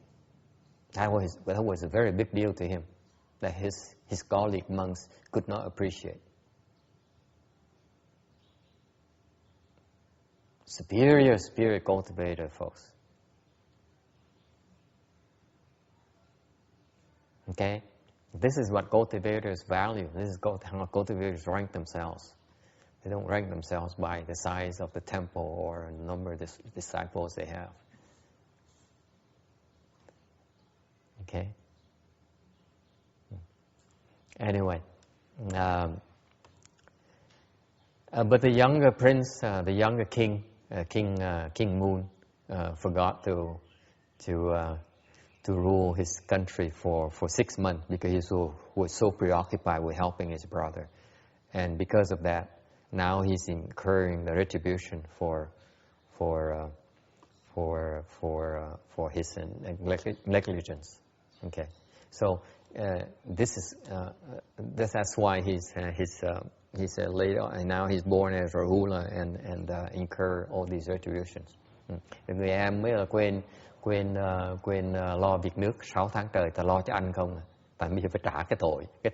That was a very big deal to him that his colleague monks could not appreciate. Superior spirit cultivator, folks. Okay? This is what cultivators value. This is how cultivators rank themselves. They don't rank themselves by the size of the temple or the number of disciples they have. Okay? Anyway. But the younger prince, the younger king, King Moon, forgot to rule his country for 6 months because he was so preoccupied with helping his brother, and because of that, now he's incurring the retribution for his negligence. Okay, so that's why he's later, and now he's born as Rahula and incur all these retributions. Người em mới là quên lo việc nước 6 tháng trời, ta lo cho anh không à. Tại bây giờ phải trả cái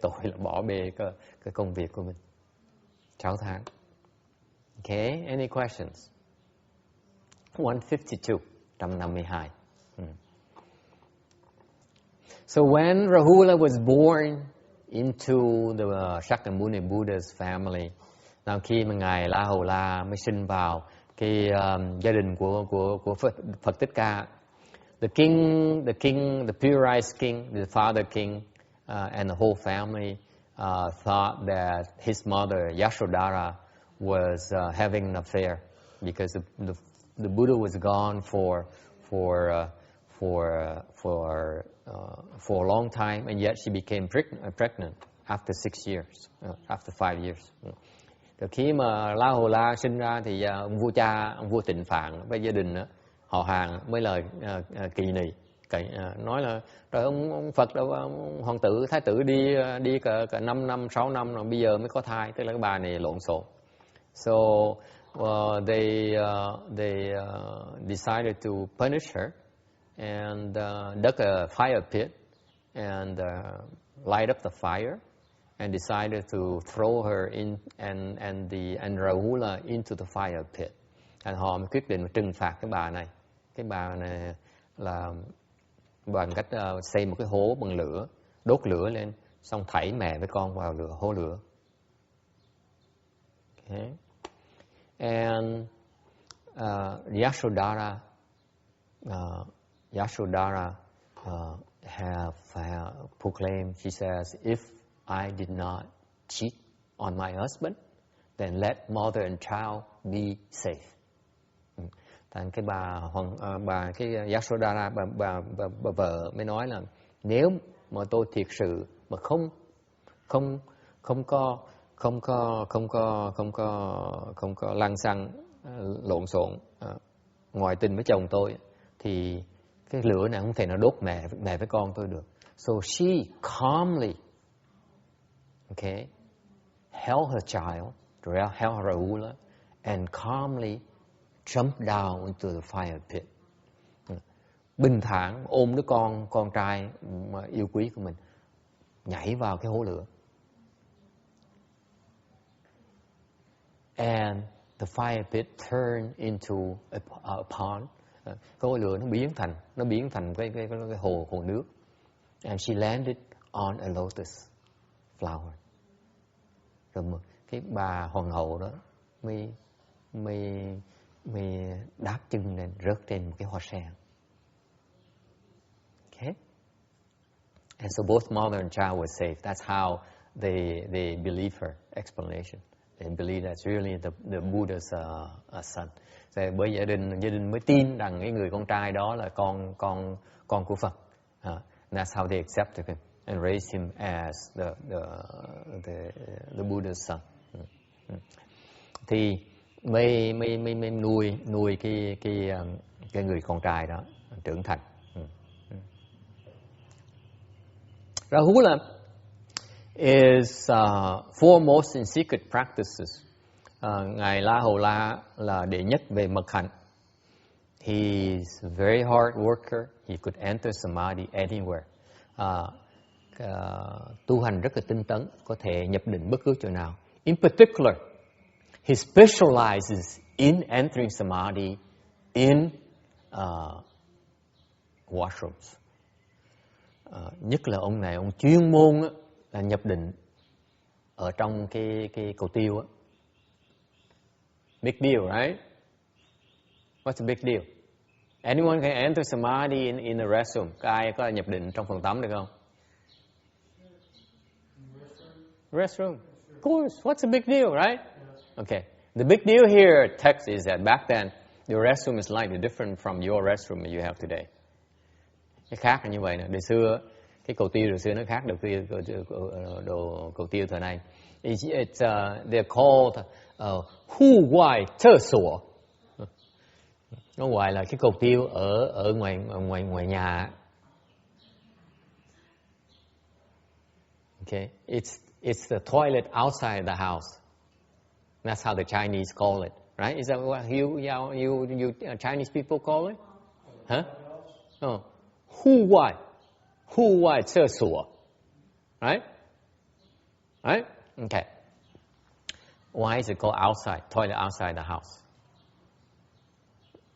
tội là bỏ bê cái công việc của mình 6 tháng. Okay, any questions? 152. So when Rahula was born into the Shakyamuni Buddha's family, now khi mà ngài La Hầu La mới sinh vào cái gia đình của Phật Thích Ca, the pureized king, the father king, and the whole family thought that his mother Yashodhara was having an affair because the Buddha was gone for a long time, and yet she became pregnant after 6 years, after 5 years. Từ khi mà La Hầu La sinh ra thì ông vua Tịnh Phạn với gia đình họ hàng mới lời kỳ nị, nói là rồi ông Phật ông hoàng tử thái tử đi cả 5 năm 6 năm rồi bây giờ mới có thai, tức là cái bà này lộn xộn. So they decided to punish her and dug a fire pit and light up the fire and decided to throw her in and Rahula into the fire pit. And họ quyết định trừng phạt cái bà này. Cái bà này là bằng cách xây một cái hố bằng lửa, đốt lửa lên, xong thảy mẹ với con vào hố lửa. Okay. And Yashodhara have proclaimed, she says, if I did not cheat on my husband, then let mother and child be safe. Thành cái bà cái Yashodhara, bà vợ mới nói là nếu mà tôi thiệt sự mà không có lăng xăng lộn xộn ngoại tình với chồng tôi thì cái lửa này không thể nào đốt mẹ với con tôi được. So she calmly, okay, held her child, held Rahula, and calmly jumped down into the fire pit. Bình thản ôm đứa con trai mà yêu quý của mình, nhảy vào cái hố lửa. And the fire pit turned into a pond. Cái hố lửa nó biến thành cái hồ nước. And she landed on a lotus flower. Rồi cái bà hoàng hậu đó mới đáp chân lên, rớt trên một cái hoa sen. Okay? And so both mother and child were safe. That's how they believe her explanation. They believe that's really the Buddha's son. So bởi gia đình mới tin rằng cái người con trai đó là con của Phật. That's how they accepted him and raised him as the Buddha's son. Thì mới nuôi cái người con trai đó trưởng thành. Rahula is foremost in secret practices. Ngài La Hầu La là đệ nhất về mật hạnh. He is a very hard worker. He could enter samadhi anywhere. Tu hành rất là tinh tấn, có thể nhập định bất cứ chỗ nào. In particular, he specializes in entering samadhi in washrooms. Nhất là ông này, ông chuyên môn là nhập định ở trong cái cầu tiêu á. Big deal, right? What's the big deal? Anyone can enter samadhi in the restroom. Ai có nhập định trong phòng tắm được không? Restroom. Of course. What's the big deal, right? Okay. The big deal here text is that back then your restroom is slightly different from your restroom that you have today. Cái khác là như vậy nè. Đời xưa cái cầu tiêu nó khác đồ cầu tiêu thời nay. They're called hu ngoại厕所. Nó gọi là cái cầu tiêu ở ngoài nhà. Okay, it's the toilet outside the house. That's how the Chinese call it, right? Is that what you Chinese people call it? Huh? Oh, hu ngoại厕所, right? Right? Okay. Why is it called outside? Toilet outside the house.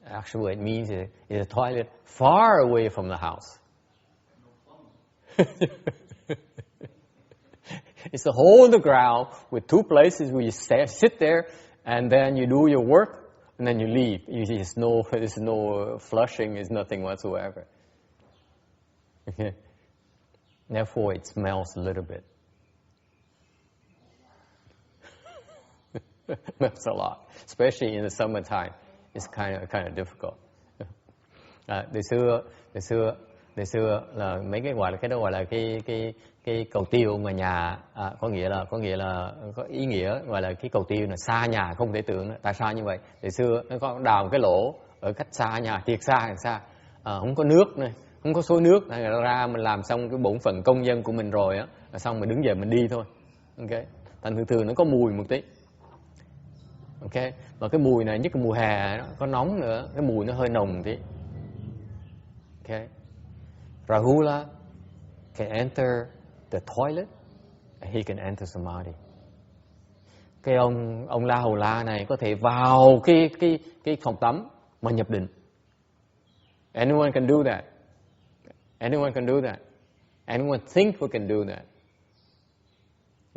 Actually, what it means is a toilet far away from the house. It's a hole in the ground with two places where you sit there and then you do your work and then you leave. There's no flushing, there's nothing whatsoever. Okay. Therefore, it smells a little bit. Smells a lot, especially in the summertime. It's kind of difficult. Đời xưa là mấy cái đó gọi là cái cầu tiêu ngoài nhà, có nghĩa là có ý nghĩa gọi là cái cầu tiêu là xa nhà không thể tưởng. Tại sao như vậy? Đời xưa nó có đào cái lỗ ở cách xa nhà, thiệt xa, không có nước này, không có số nước, ra mình làm xong cái bổn phận công dân của mình rồi á, xong mình đứng dậy mình đi thôi. Okay. Thành thường nó có mùi một tí. Okay. Và cái mùi này, nhất là mùa hè nó có nóng nữa, cái mùi nó hơi nồng tí. Okay. Rahula can enter the toilet and he can enter samadhi. Cái ông La Hầu La này có thể vào cái phòng tắm mà nhập định. Anyone can do that. Anyone can do that? Anyone think we can do that?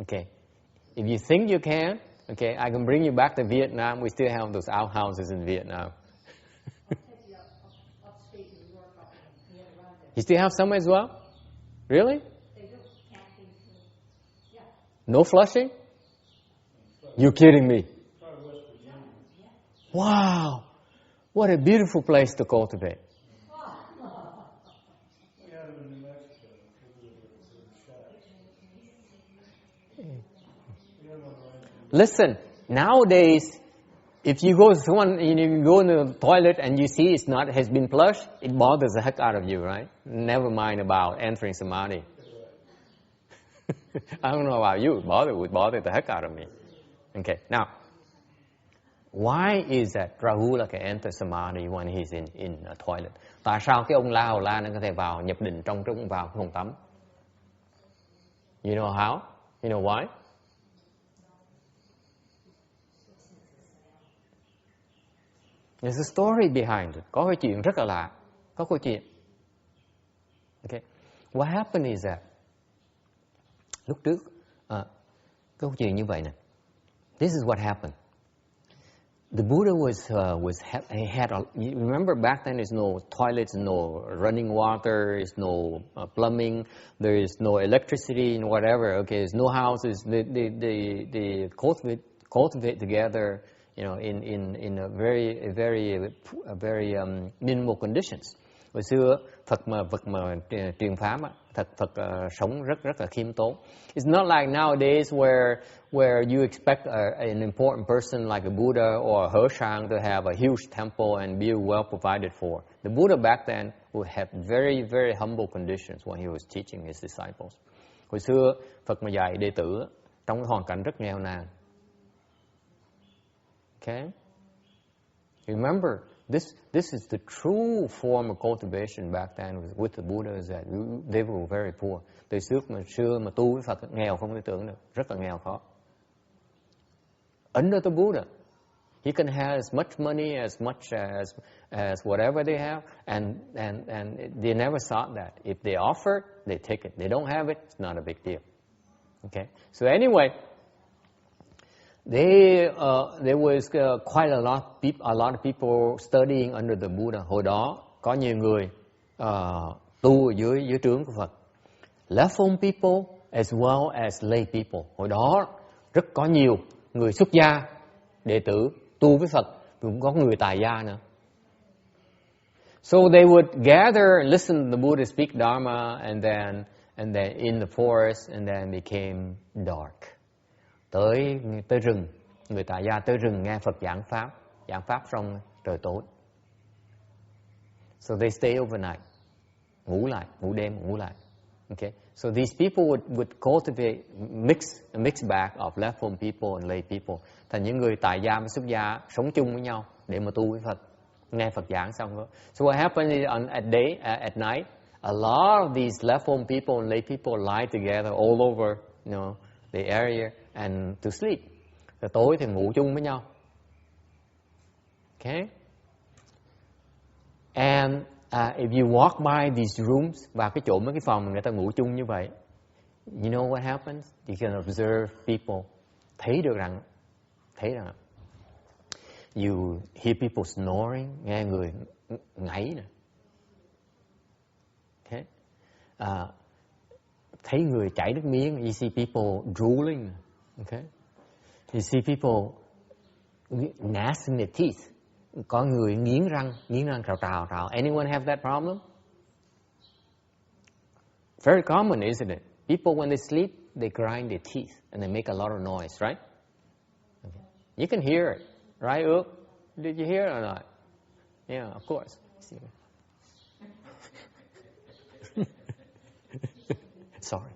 Okay. If you think you can, okay, I can bring you back to Vietnam. We still have those outhouses in Vietnam. You still have some as well? Really? No flushing? You're kidding me. Wow. What a beautiful place to cultivate. Listen, nowadays, if you go you go in the toilet and you see has been flushed, it bothers the heck out of you, right? Never mind about entering samadhi. I don't know about you, it would bother the heck out of me. Okay, now, why is that Rahula can enter samadhi when he's in a toilet? Tại sao cái ông La Hầu La nó có thể vào nhập định trong vào cái phòng tắm? You know how? You know why? There's a story behind it. Có cái chuyện rất là lạ. Có câu chuyện. Okay. What happened is that lúc trước câu chuyện như vậy nè. This is what happened. The Buddha you remember back then there's no toilets, no running water, there's no plumbing, there is no electricity and whatever. Okay, there's no houses. They cultivate together, you know, in a very minimal conditions. Hồi xưa Phật mà truyền pháp á, Phật sống rất là khiêm tốn. It's not like nowadays where you expect an important person like a Buddha or a Hershang to have a huge temple and be well provided for. The Buddha back then would have very, very humble conditions when he was teaching his disciples. Hồi xưa Phật mà dạy đệ tử trong cái hoàn cảnh rất nghèo nàn. Okay? Remember, this is the true form of cultivation back then with the Buddha, is that they were very poor. Từ xưa mà tu với Phật nghèo không thể tưởng được, rất là nghèo khó. Under the Buddha, he can have as much money as whatever they have, and they never sought that. If they offer, they take it. They don't have it, it's not a big deal. Okay. So anyway, there was quite a lot of people studying under the Buddha. Hồi đó có nhiều người tu ở dưới trướng của Phật. Left-home people as well as lay people. Hồi đó rất có nhiều người xuất gia đệ tử tu với Phật, cũng có người tại gia nữa. So they would gather and listen to the Buddha speak Dharma, and then in the forest, and then became dark. Tới rừng, người tại gia tới rừng nghe Phật giảng pháp xong trời tối. So they stay overnight, ngủ đêm. Okay, so these people would cultivate a mixed bag of left-home people and lay people. Thành những người tại gia và xuất gia sống chung với nhau để mà tu với Phật, nghe Phật giảng xong đó. So what happened is at night, a lot of these left-home people and lay people lie together all over, you know, the area and to sleep. Rồi tối thì ngủ chung với nhau. Okay? And if you walk by these rooms, và cái chỗ mấy cái phòng người ta ngủ chung như vậy, you know what happens? You can observe people. Thấy rằng you hear people snoring, nghe người ngáy nè. Okay? Thấy người chảy nước miếng, you see people drooling. Okay? You see people gnashing their teeth. Có người nghiến răng trào. Anyone have that problem? Very common, isn't it? People, when they sleep, they grind their teeth and they make a lot of noise, right? Okay. You can hear it, right, Ước? Did you hear it or not? Yeah, of course. Sorry.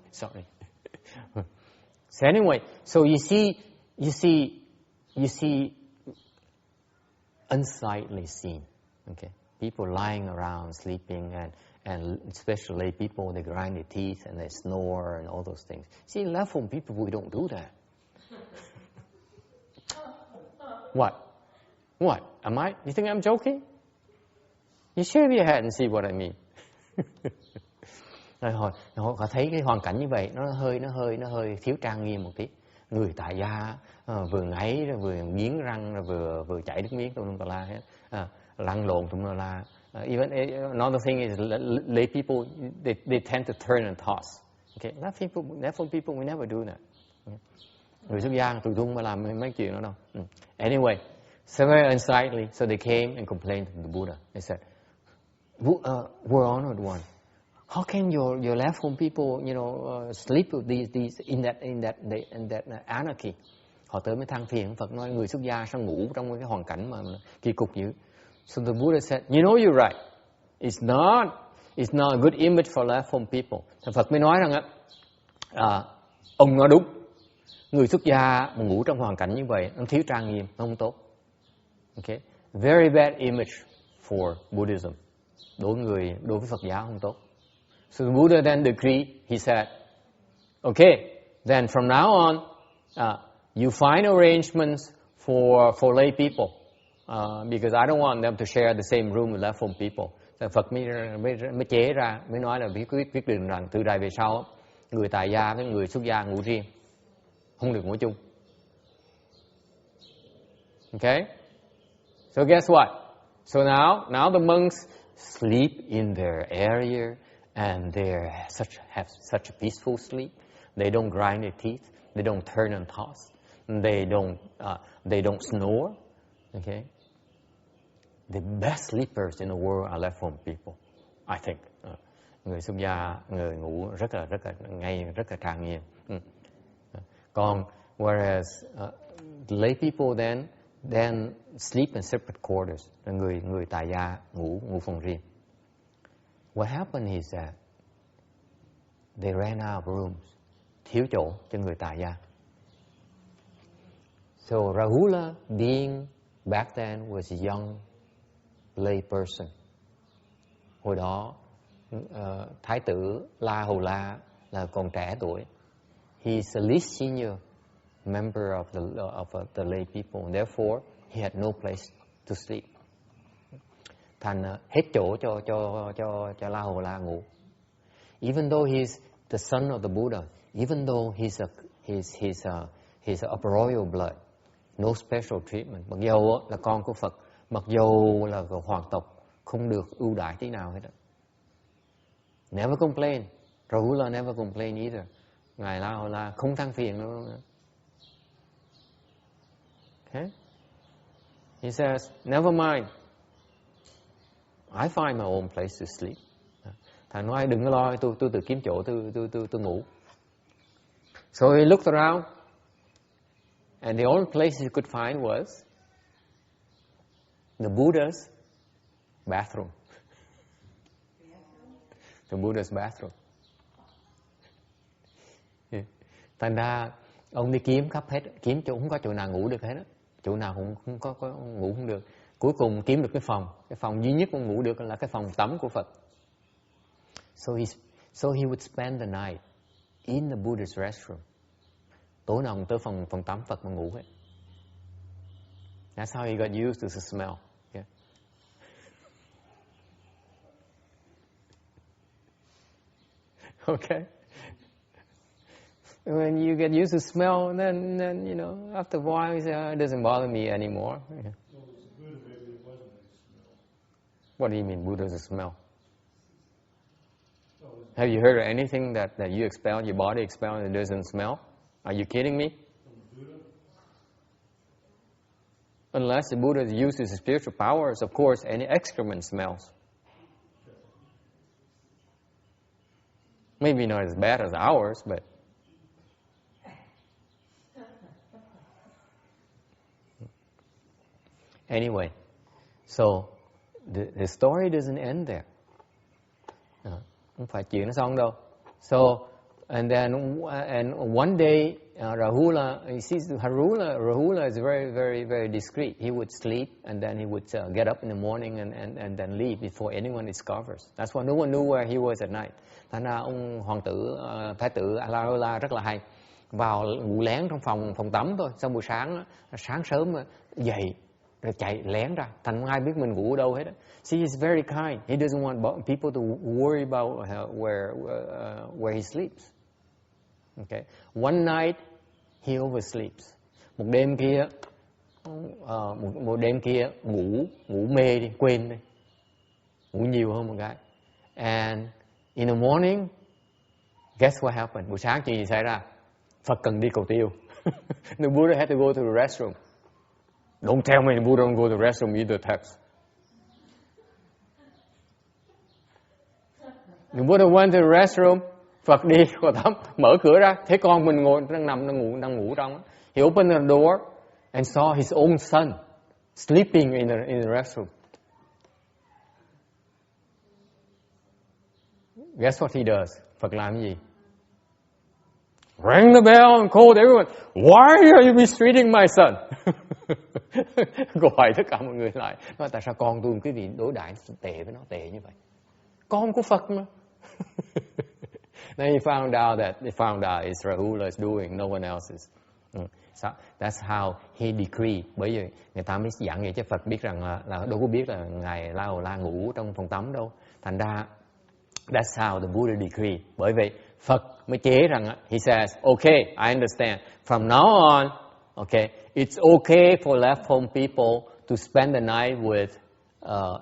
So anyway, so you see unsightly scene. Okay, people lying around sleeping, and especially people, they grind their teeth and they snore and all those things. See, left-home people, we don't do that. What? You think I'm joking? You shave your head and see what I mean. Rồi họ thấy cái hoàn cảnh như vậy nó hơi thiếu trang nghiêm một tí. Người tại gia vừa ngáy rồi vừa nghiến răng rồi vừa chảy nước miếng tùm la hết, lăn lộn tùm la. Even another thing is lay people they tend to turn and toss. Okay, Nephilim people we never do that. Người xuất gia tùy tung mà làm mấy chuyện đó đâu. Anyway, so very unsightly, so they came and complained to the Buddha. They said, "We're honored one. How can your left home people, sleep with these in that anarchy?" Họ tới mới than phiền Phật, nói người xuất gia sao ngủ trong cái hoàn cảnh mà kỳ cục dữ. So the Buddha said, "You know you're right. It's not a good image for left home people." Thì Phật mới nói rằng ông nói đúng. Người xuất gia mà ngủ trong hoàn cảnh như vậy, nó thiếu trang nghiêm, nó không tốt. Okay, very bad image for Buddhism. Đối với Phật giáo không tốt. So the Buddha then decreed, he said, okay, then from now on, you find arrangements for lay people, because I don't want them to share the same room with left home people. Phật mới chế ra, mới nói là quyết định rằng từ đây về sau, người tại gia với người xuất gia ngủ riêng, không được ngủ chung. Okay? So guess what? So now the monks sleep in their area, and they have such a peaceful sleep. They don't grind their teeth. They don't turn and toss. They don't snore. Okay. The best sleepers in the world are left home people, I think. Người xuất gia, người ngủ rất là ngay, rất là trang nghiêm. Còn whereas the lay people then sleep in separate quarters. Người tại gia ngủ phòng riêng. What happened is that they ran out of rooms. Thiếu chỗ cho người tại gia. So Rahula, being back then was a young lay person. Hồi đó Thái tử La Hầu La là còn trẻ tuổi. He is the least senior member of the lay people, and therefore he had no place to sleep. Thành hết chỗ cho La Hầu La ngủ. Even though he's the son of the Buddha, even though he's of royal blood, no special treatment. Mặc dầu là con của Phật, mặc dầu là hoàng tộc, không được ưu đãi tí nào hết. Never complain. Rahula never complain either. Ngài La Hầu La không than phiền đâu. Okay? He says, never mind. I find my own place to sleep. Thầy nói đừng có lo, tôi tự kiếm chỗ tôi ngủ. So he looked around, and the only place he could find was the Buddha's bathroom. The Buddha's bathroom. Thành ra ông đi kiếm khắp hết, kiếm chỗ không có chỗ nào ngủ được hết á, chỗ nào cũng không có ngủ không được. Cuối cùng kiếm được cái phòng duy nhất ông ngủ được là cái phòng tắm của Phật. So he would spend the night in the Buddha's restroom. Tối nào ông tới phòng tắm Phật mà ngủ hết. That's how he got used to the smell. Yeah. Okay. When you get used to smell, then after a while, it doesn't bother me anymore. Yeah. What do you mean, Buddha doesn't smell? Have you heard of anything that you expel, your body expels, and it doesn't smell? Are you kidding me? Unless the Buddha uses his spiritual powers, of course, any excrement smells. Maybe not as bad as ours, but... Anyway, so the story doesn't end there. Không phải chuyện nó xong đâu. So, and one day, Rahula is very, very, very discreet. He would sleep, and then he would get up in the morning and then leave before anyone discovers. That's why no one knew where he was at night. Thành ra ông thái tử Rahula rất là hay. Vào ngủ lén trong phòng tắm thôi. Xong buổi sáng sớm dậy, rồi chạy lén ra, thành không ai biết mình ngủ ở đâu hết. See, he's very kind. He doesn't want people to worry about where he sleeps. Okay. One night he oversleeps. Một đêm kia ngủ mê đi, quên đi, ngủ nhiều hơn một cái. And in the morning, guess what happened? Buổi sáng chuyện gì xảy ra? Phật cần đi cầu tiêu. The Buddha had to go to the restroom. Don't tell me the Buddha don't go to the restroom either, text. The Buddha went to the restroom. Phật đi vào tắm, mở cửa ra, thấy con mình ngồi đang ngủ trong. He opened the door and saw his own son sleeping in the restroom. Guess what he does? Phật làm cái gì? Rang the bell and called everyone. Why are you mistreating my son? Gọi tất cả mọi người lại. Nói tại sao con tôi cái gì đối đãi tệ với nó tệ như vậy? Con của Phật mà. Then he found out it's Rahula's doing, no one else's. So that's how he decreed. Bởi vì người ta mới giảng vậy cho Phật biết rằng là đâu có biết là ngài La Hầu La ngủ trong phòng tắm đâu. Thành ra that's how the Buddha decreed. Bởi vậy Phật mới chế rằng he says, okay, I understand. From now on, okay, it's okay for left home people to spend the night with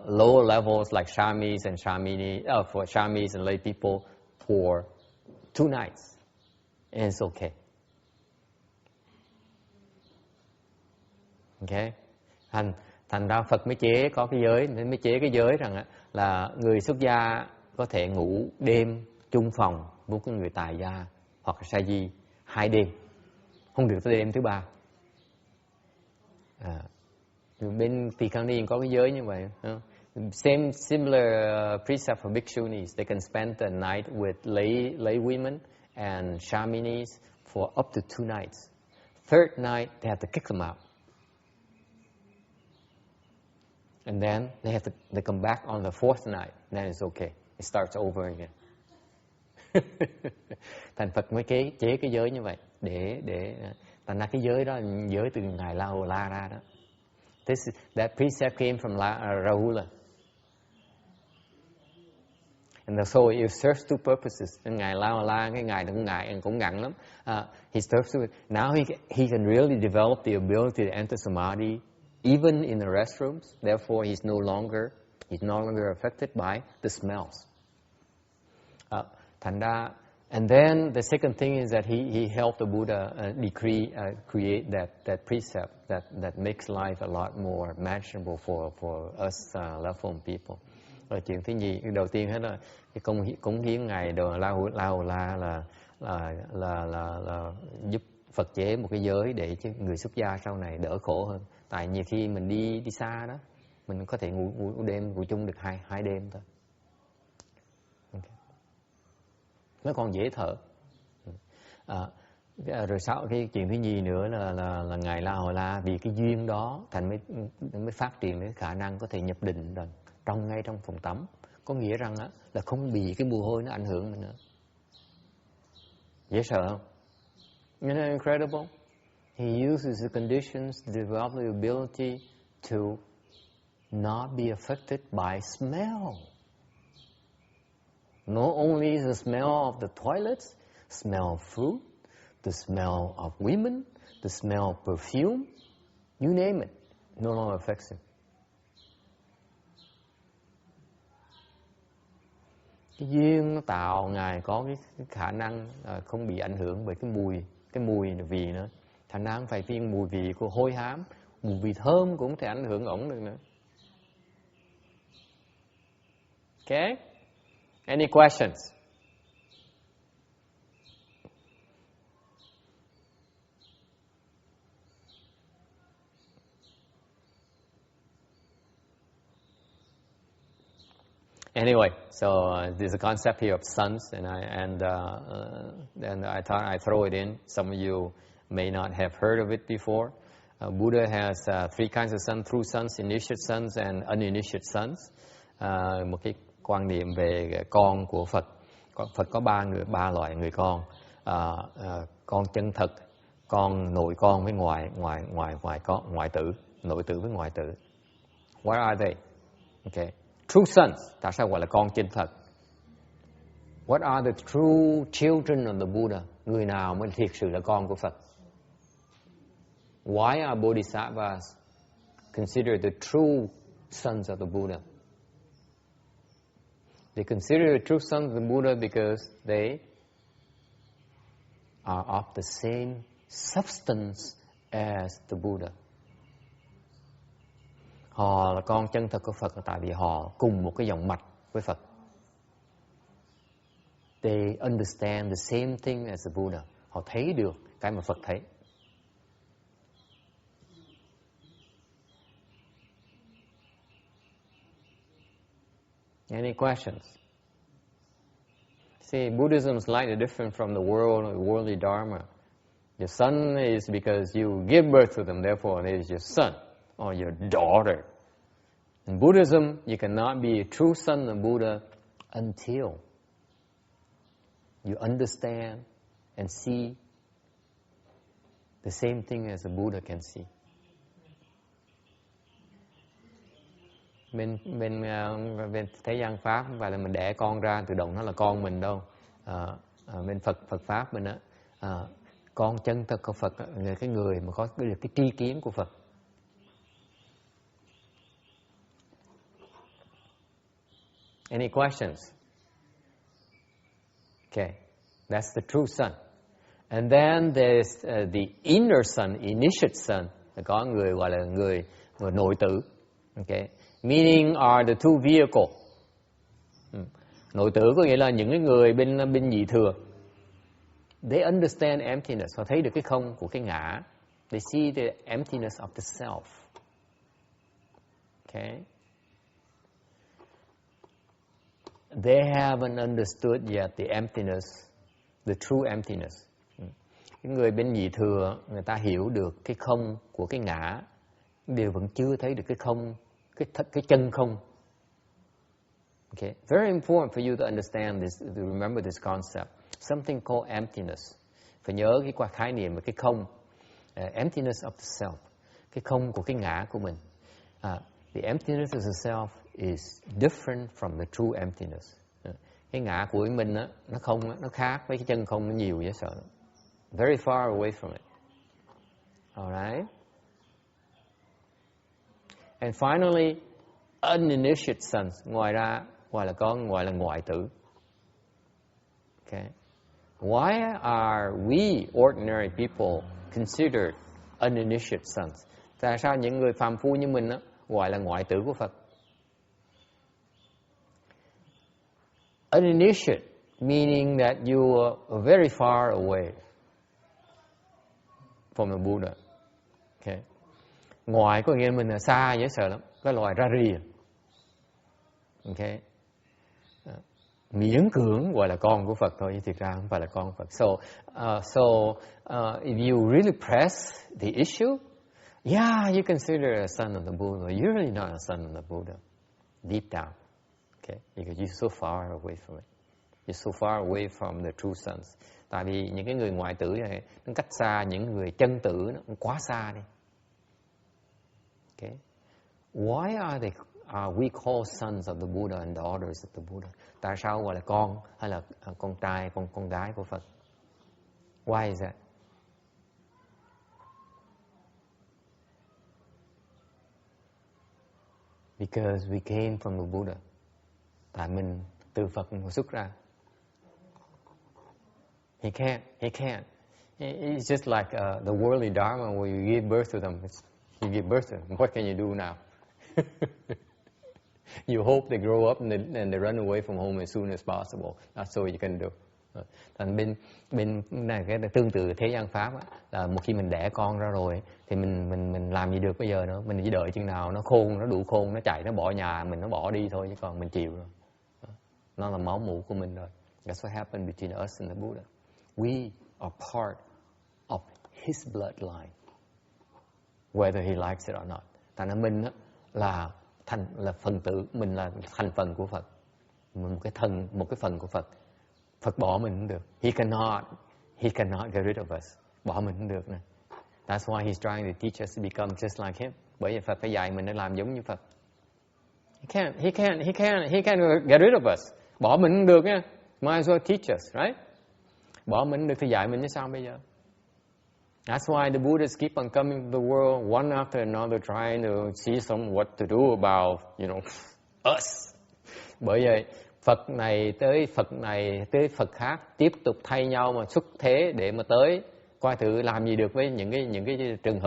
lower levels like shamis and shamini, for shamis and lay people for 2 nights, and it's okay. Okay, thành ra Phật mới chế có cái giới, nên mới chế cái giới rằng là người xuất gia có thể ngủ đêm chung phòng với cái người tài gia hoặc là sa di 2 đêm, không được tới đêm thứ 3. Bên Tỳ Kheo Ni có cái giới như vậy. Similar precept for bhikshunis. They can spend the night with lay women and shaminis for up to 2 nights. Third night, they have to kick them out. And then they come back on the 4th night. Then it's okay. It starts over again. Thành Phật mới chế cái giới như vậy để thành ra cái giới đó là giới từ ngài La Hầu La ra đó. That precept came from Rahula. And so it serves 2 purposes. Ngài La Hầu La, cái ngài cũng ngắn lắm. He serves to, now he can really develop the ability to enter samadhi even in the restrooms. Therefore, he's no longer affected by the smells. Thành ra, and then the second thing is that he helped the Buddha create that precept that makes life a lot more manageable for us left home people. Rồi chuyện thứ nhì, đầu tiên hết là cái cúng hiến ngài La Hầu La là giúp Phật chế một cái giới để cho người xuất gia sau này đỡ khổ hơn. Tại nhiều khi mình đi xa đó, mình có thể ngủ đêm, ngủ chung được hai đêm thôi. Okay. Nó còn dễ thở. Rồi sau cái chuyện thứ nhì nữa là ngài La Hầu La vì cái duyên đó thành mới phát triển cái khả năng có thể nhập định rồi ngay trong phòng tắm. Có nghĩa rằng là không bị cái mùi hôi nó ảnh hưởng mình nữa. Dễ sợ không? Isn't that incredible? He uses the conditions to develop the ability to not be affected by smell. Not only the smell of the toilets, smell of food, the smell of women, the smell of perfume, you name it, no longer affects him. Cái duyên nó tạo ngài có cái khả năng không bị ảnh hưởng bởi cái mùi vị nữa. Thành ra không phải riêng mùi vị của hôi hám, mùi vị thơm cũng thể ảnh hưởng ổng được nữa. Okay? Any questions? Anyway, so there's a concept here of sons, and I thought I'd throw it in. Some of you may not have heard of it before. Buddha has 3 kinds of sons: true sons, initiate sons, and uninitiate sons. Một cái quan niệm về con của Phật. Phật có 3 loại người con: con chân thật, con nội con với ngoại tử. nội tử với ngoại tử. What are they? Okay. True sons. Tại sao gọi là con chân thật? What are the true children of the Buddha? Người nào mới thiệt sự là con của Phật? Why are bodhisattvas considered the true sons of the Buddha? They consider the true sons of the Buddha because they are of the same substance as the Buddha. Họ là con chân thật của Phật là tại vì họ cùng một cái dòng mạch với Phật. They understand the same thing as the Buddha. Họ thấy được cái mà Phật thấy. Any questions? See, Buddhism is slightly different from the worldly Dharma. Your son is because you give birth to them, therefore it is your son or your daughter. In Buddhism, you cannot be a true son of Buddha until you understand and see the same thing as the Buddha can see. Bên thế gian Pháp không phải là mình đẻ con ra tự động nó là con mình đâu. Bên Phật Pháp mình con chân thật của Phật là cái người mà có được cái tri kiến của Phật. Any questions? Okay, that's the true son. And then there's the inner son, initiate son. Có người gọi là người nội tử. Okay. Meaning are the two vehicle. Nội tử có nghĩa là những cái người bên nhị thừa. They understand emptiness. Họ thấy được cái không của cái ngã. They see the emptiness of the self. Okay. They haven't understood yet the emptiness, the true emptiness. Cái người bên nhị thừa, người ta hiểu được cái không của cái ngã, đều vẫn chưa thấy được cái không, cái chân không. Okay, very important for you to understand this, to remember this concept. Something called emptiness. Phải nhớ cái khái niệm về cái không, emptiness of the self, cái không của cái ngã của mình. The emptiness of the self is different from the true emptiness. Cái ngã của mình á, nó không, nó khác với cái chân không, nó nhiều dễ sợ. Very far away from it. Alright. And finally, uninitiated sons. Ngoài ra, gọi là con, gọi là ngoại tử. Okay. Why are we ordinary people considered uninitiated sons? Tại sao những người phàm phu như mình á, gọi là ngoại tử của Phật? Uninitiated meaning that you are very far away from the Buddha. Okay. Ngoại có nghĩa mình là xa dễ sợ lắm, cái loài ra rìa. Okay. Miễn cưỡng gọi là con của Phật thôi, thực ra không phải là con Phật. So if you really press the issue, yeah, you consider a son of the Buddha. You're really not a son of the Buddha, deep down. Okay, because you're so far away from it. You're so far away from the true sons. Tại vì những cái người ngoại tử này nó cách xa những người chân tử, nó quá xa đi. Okay, why are we called sons of the Buddha and daughters of the Buddha? Tại sao gọi là con hay là con trai, con gái của Phật? Why is that? Because we came from the Buddha. Tại mình từ Phật xuất ra. He can't. It's just like the worldly Dharma where you give birth to them. You give birth to them. What can you do now? You hope they grow up and they run away from home as soon as possible. That's all you can do. Thành bên này cái tương tự thế gian pháp á, là một khi mình đẻ con ra rồi thì mình làm gì được bây giờ nữa, mình chỉ đợi chừng nào nó khôn, nó đủ khôn, nó chạy, nó bỏ nhà mình, nó bỏ đi thôi, chứ còn mình chịu rồi. Nó là máu mủ của mình rồi. That's what happened between us and the Buddha. We are part of his bloodline, whether he likes it or not. Tại nên mình á, là phần tử, mình là thành phần của Phật, một cái phần của Phật. Phật bỏ mình không được. He cannot get rid of us. Bỏ mình không được nè. That's why he's trying to teach us to become just like him. Bởi vì Phật phải dạy mình để làm giống như Phật. He can't get rid of us. Bỏ mình không được nha. Might as well teach us, right? Bỏ mình được thì dạy mình như sao bây giờ? That's why the Buddhists keep on coming to the world one after another, trying to see what to do about, us. Bởi vậy Phật này tới Phật khác, tiếp tục thay nhau mà xuất thế để mà tới coi thử làm gì được với những cái trường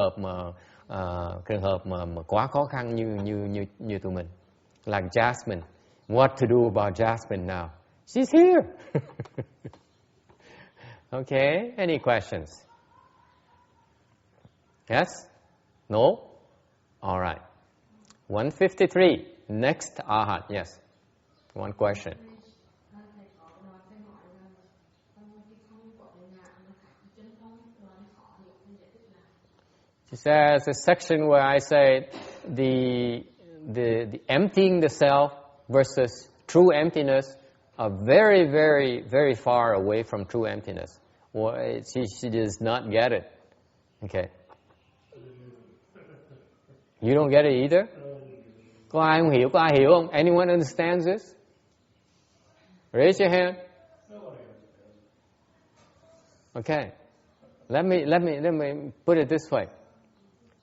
hợp mà quá khó khăn như tụi mình. Like Jasmine, what to do about Jasmine now? She's here. Okay, any questions? Yes? No? All right. 153. Next Arhat. Yes. One question. She says the section where I say the emptying the self versus true emptiness are very, very, very far away from true emptiness. Well, she does not get it. Okay. You don't get it either? Có ai không hiểu? Có ai hiểu không? Anyone understands this? Raise your hand. Okay. Let me put it this way.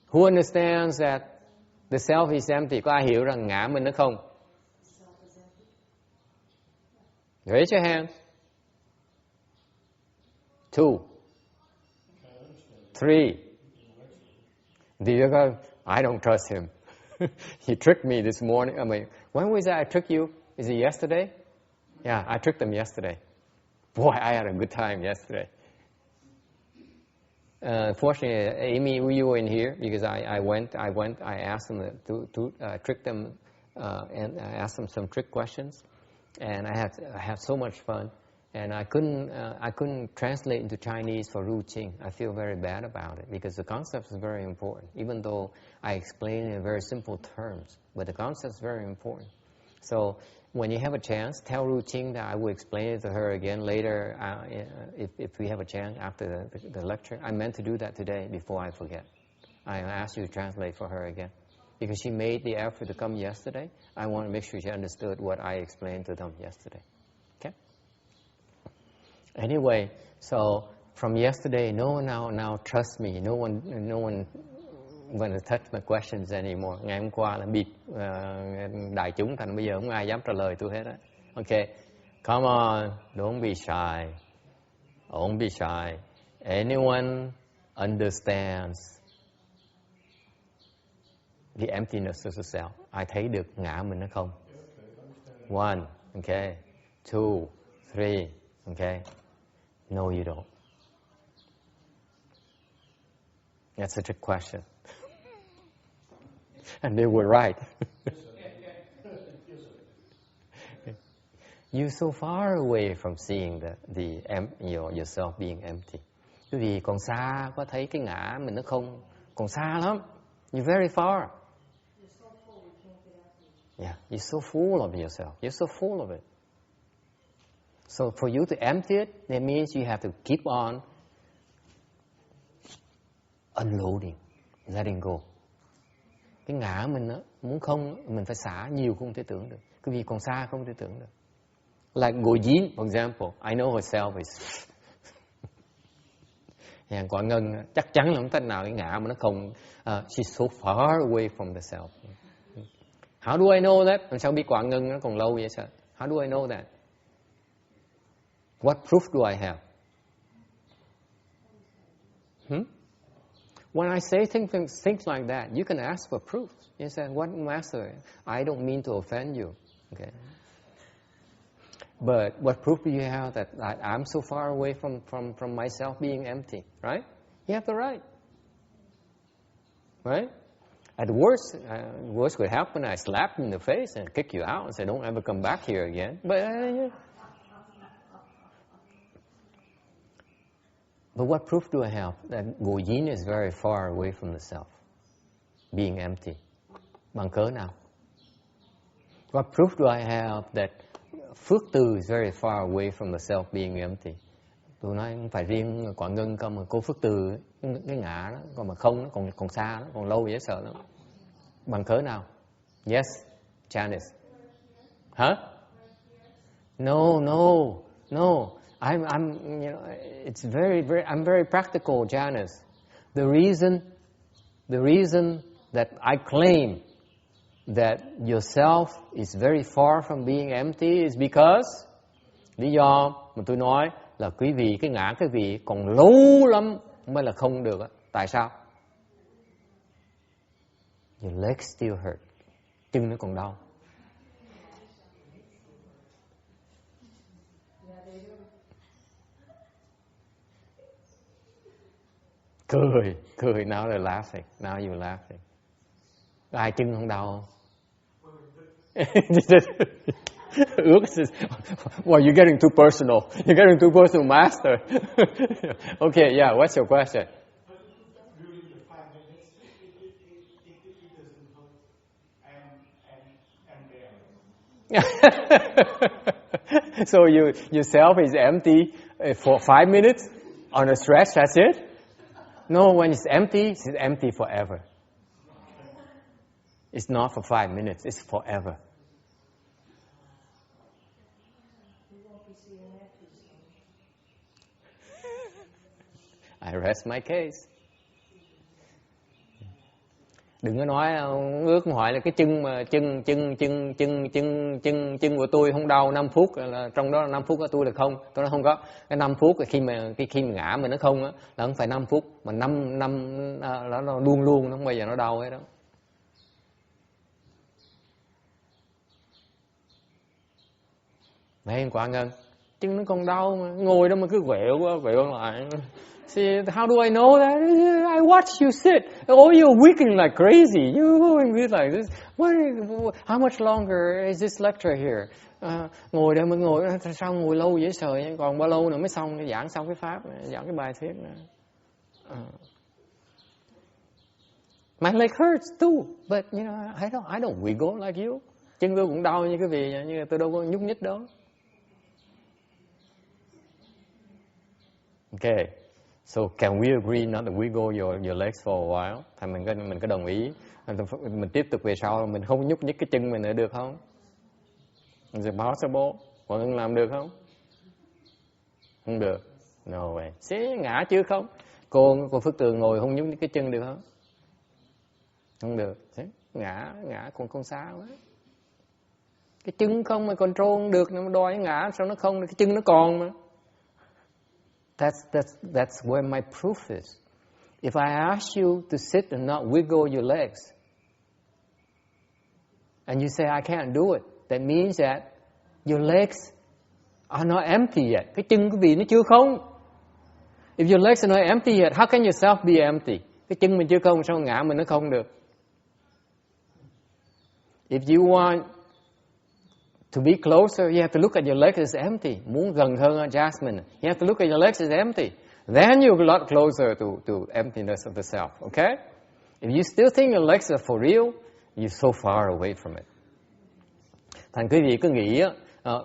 Who understands that the self is empty? Có ai hiểu rằng ngã mình nó không? Raise your hand. 2, 3. Do you go? I don't trust him. He tricked me this morning. I mean, when was that I tricked you? Is it yesterday? Yeah, I tricked them yesterday. Boy, I had a good time yesterday. Fortunately, Amy, you were in here because I asked them to trick them and I asked them some trick questions, and I had so much fun. And I couldn't translate into Chinese for Ru Qing. I feel very bad about it because the concept is very important. Even though I explain it in very simple terms, but the concept is very important. So when you have a chance, tell Ru Qing that I will explain it to her again later if we have a chance after the lecture. I meant to do that today before I forget. I asked you to translate for her again because she made the effort to come yesterday. I want to make sure she understood what I explained to them yesterday. Okay? Anyway, so from yesterday, no one now trusts me. No one going to touch my questions anymore. Ngày hôm qua là bịt đại chúng thành bây giờ không ai dám trả lời tôi hết á. Okay, come on, don't be shy. Don't be shy. Anyone understands the emptiness of the self? Ai thấy được ngã mình nó không? 1, okay. 2, 3, okay. No, you don't. That's a trick question. And they were right. You're so far away from seeing yourself being empty. Vì còn xa có thấy cái ngã mình nó không, còn xa lắm. You're very far. Yeah, you're so full of yourself. You're so full of it. So for you to empty it, that means you have to keep on unloading, letting go. Cái ngã mình á, muốn không, mình phải xả nhiều không thể tưởng được. Cái vì còn xa không thể tưởng được. Like Gojin, for example, I know herself is... Hàng Quả Ngân chắc chắn là không cách nào cái ngã mà nó không... she's so far away from the self. How do I know that? Làm sao biết Quả Ngân nó còn lâu vậy sao? How do I know that? What proof do I have? When I say things like that, you can ask for proof. You say, "What, Master? I don't mean to offend you." Okay. But what proof do you have that I'm so far away from myself being empty? Right? You have the right. Right? At worst could happen, I slap you in the face and kick you out and say, "Don't ever come back here again." But what proof do I have that Gojin is very far away from the self, being empty? Bằng cớ nào? What proof do I have that Phước Từ is very far away from the self being empty? Tôi nói không phải riêng Quả Ngân không, mà cô Phước Từ cái ngã đó, còn mà không nó còn xa, nó còn lâu dễ sợ lắm. Bằng cớ nào? Yes, Janice. Huh? No. I'm you know, it's I'm very practical, Janice. The reason that I claim that yourself is very far from being empty is because, lý do mà tôi nói là quý vị, cái ngã quý vị còn lâu lắm mới là không được. Tại sao? Your legs still hurt. Chân nó còn đau. Cười, now they're laughing. Now you're laughing. Ai chân không đau không? Well, you're getting too personal. You're getting too personal, Master. Okay, yeah, what's your question? During the 5 minutes, it doesn't hurt and there. So yourself is empty for 5 minutes on a stretch, that's it? No, when it's empty forever. It's not for 5 minutes, it's forever. I rest my case. Đừng có nói ước hỏi là cái chân mà chân của tôi không đau 5 phút là trong đó là 5 phút của tôi là không. Tôi nói không có. Cái 5 phút khi mà ngã mình nó không á là không phải 5 phút mà 5 nó luôn nó không bao giờ nó đau hết đó. Mấy anh Quả Ngân, chân nó còn đau mà ngồi đó mà cứ quẹo lại. See, how do I know that? I watch you sit. Oh, you're wiggling like crazy. You're going like this. How much longer is this lecture here? Ngồi đây mà ngồi, sao ngồi lâu dễ sời? Còn bao lâu nữa mới xong, giảng xong cái pháp, giảng cái bài thuyết này. My leg hurts too, but you know, I don't wiggle like you. Chân tôi cũng đau như cái gì, nhưng tôi đâu có nhúc nhích đâu. Okay. So can we agree not to wiggle your legs for a while? Thì mình có đồng ý mình tiếp tục về sau mình không nhúc nhích cái chân mình nữa được không? Is it possible? Mọi người làm được không? Không được. No way. Xí ngã chứ không? Cô Phước Tường ngồi không nhúc nhích cái chân được không? Không được. Xí, ngã còn xa quá. Cái chân không mà control không được, nó đòi ngã sao nó không? Cái chân nó còn mà. That's where my proof is. If I ask you to sit and not wiggle your legs, and you say I can't do it, that means that your legs are not empty yet. Cái chân quý vị nó chưa không. If your legs are not empty yet, how can yourself be empty? Cái chân mình chưa không, sao ngã mình nó không được? If you want to be closer, you have to look at your legs as empty. Muốn gần hơn Jasmine, you have to look at your legs as empty. Then you're a lot closer to emptiness of the self, okay? If you still think your legs are for real, you're so far away from it. Thành quý vị cứ nghĩ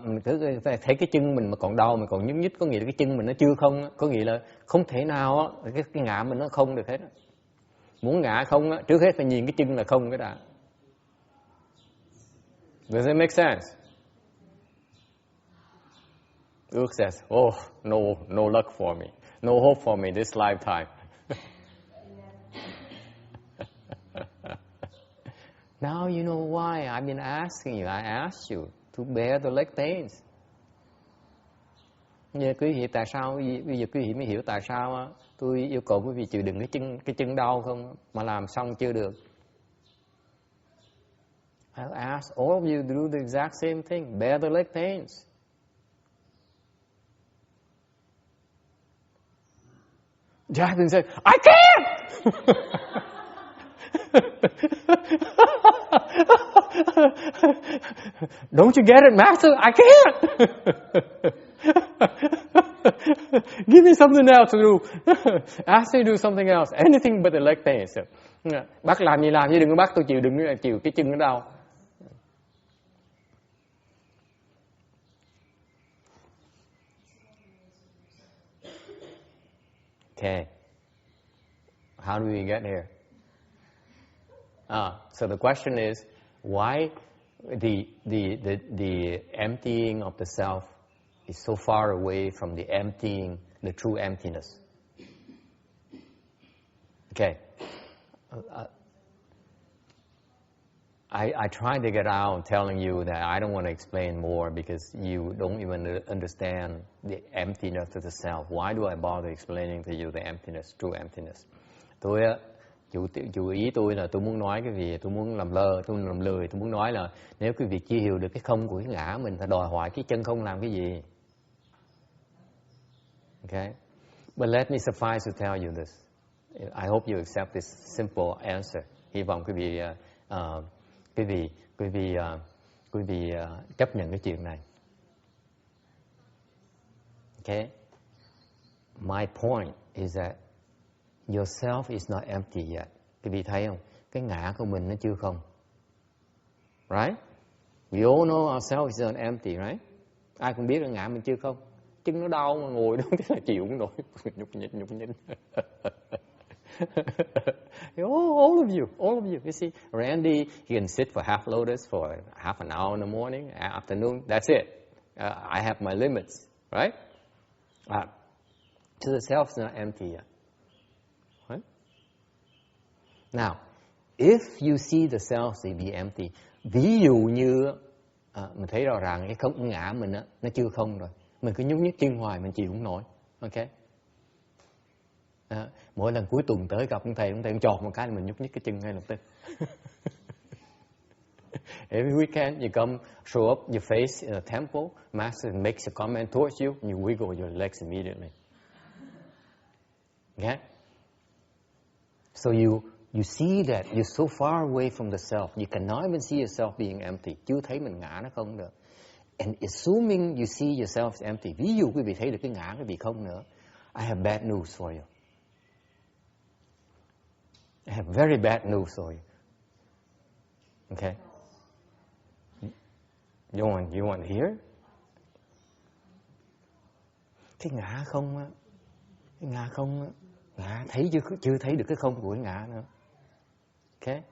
mình cứ thấy cái chân mình mà còn đau, mình còn nhúc nhích, có nghĩa là cái chân mình nó chưa không, có nghĩa là không thể nào cái ngã mình nó không được hết. Muốn ngã không, trước hết phải nhìn cái chân là không cái đã. Does it make sense? Ước says, oh, no luck for me. No hope for me this lifetime. Now you know why I've been asking you. I asked you to bear the leg pains. Như quý vị tại sao bây giờ quý vị mới hiểu tại sao tôi yêu cầu quý vị chịu đựng cái chân đau không mà làm xong chưa được. I'll ask all of you to do the exact same thing. Bear the leg pains. Jasmine said, I can't! Don't you get it, Master? I can't! Give me something else to do. Ask me to do something else. Anything but the leg pain. So, bác làm gì làm chứ đừng có bắt tôi chịu cái chân nó đau. Okay. How do we get here? So the question is, why the emptying of the self is so far away from the emptying, the true emptiness? Okay. I tried to get out telling you that I don't want to explain more because you don't even understand the emptiness of the self. Why do I bother explaining to you the emptiness, true emptiness? Chủ ý tôi là tôi muốn nói cái gì, tôi muốn làm lười, tôi muốn nói là nếu quý vị chưa hiểu được cái không của cái ngã, mình phải đòi hỏi cái chân không làm cái gì. Okay? But let me suffice to tell you this. I hope you accept this simple answer. Hy vọng quý vị chấp nhận cái chuyện này. Okay? My point is that yourself is not empty yet. Quý vị thấy không? Cái ngã của mình nó chưa không. Right? We all know ourselves is not empty, right? Ai cũng biết là ngã mình chưa không. Chân nó đau mà ngồi đó thế là chịu cũng nổi. Nhục nhịn. All of you. You see, Randy, he can sit for half lotus for half an hour in the morning, afternoon. That's it. I have my limits, right? So the self is not empty yet. Right? Now, if you see the self to be empty, ví dụ như mình thấy rõ ràng cái không ngã mình á, nó chưa không rồi, mình cứ nhúc nhích chân hoài mình chịu không nổi, ok? Mỗi lần cuối tuần tới gặp ông thầy chọt một cái là mình nhúc nhích cái chân ngay lập tức. Every weekend you come, show up your face in a temple, master makes a comment towards you, and you wiggle your legs immediately. Okay? So you see that you're so far away from the self, you cannot even see yourself being empty. Chưa thấy mình ngã nó không được. And assuming you see yourself as empty, ví dụ quý vị thấy được cái ngã quý vị không nữa, I have bad news for you. I have very bad news for you. Okay? You want to hear? Cái ngã không á, ngã thấy chưa thấy được cái không của cái ngã nữa. Okay?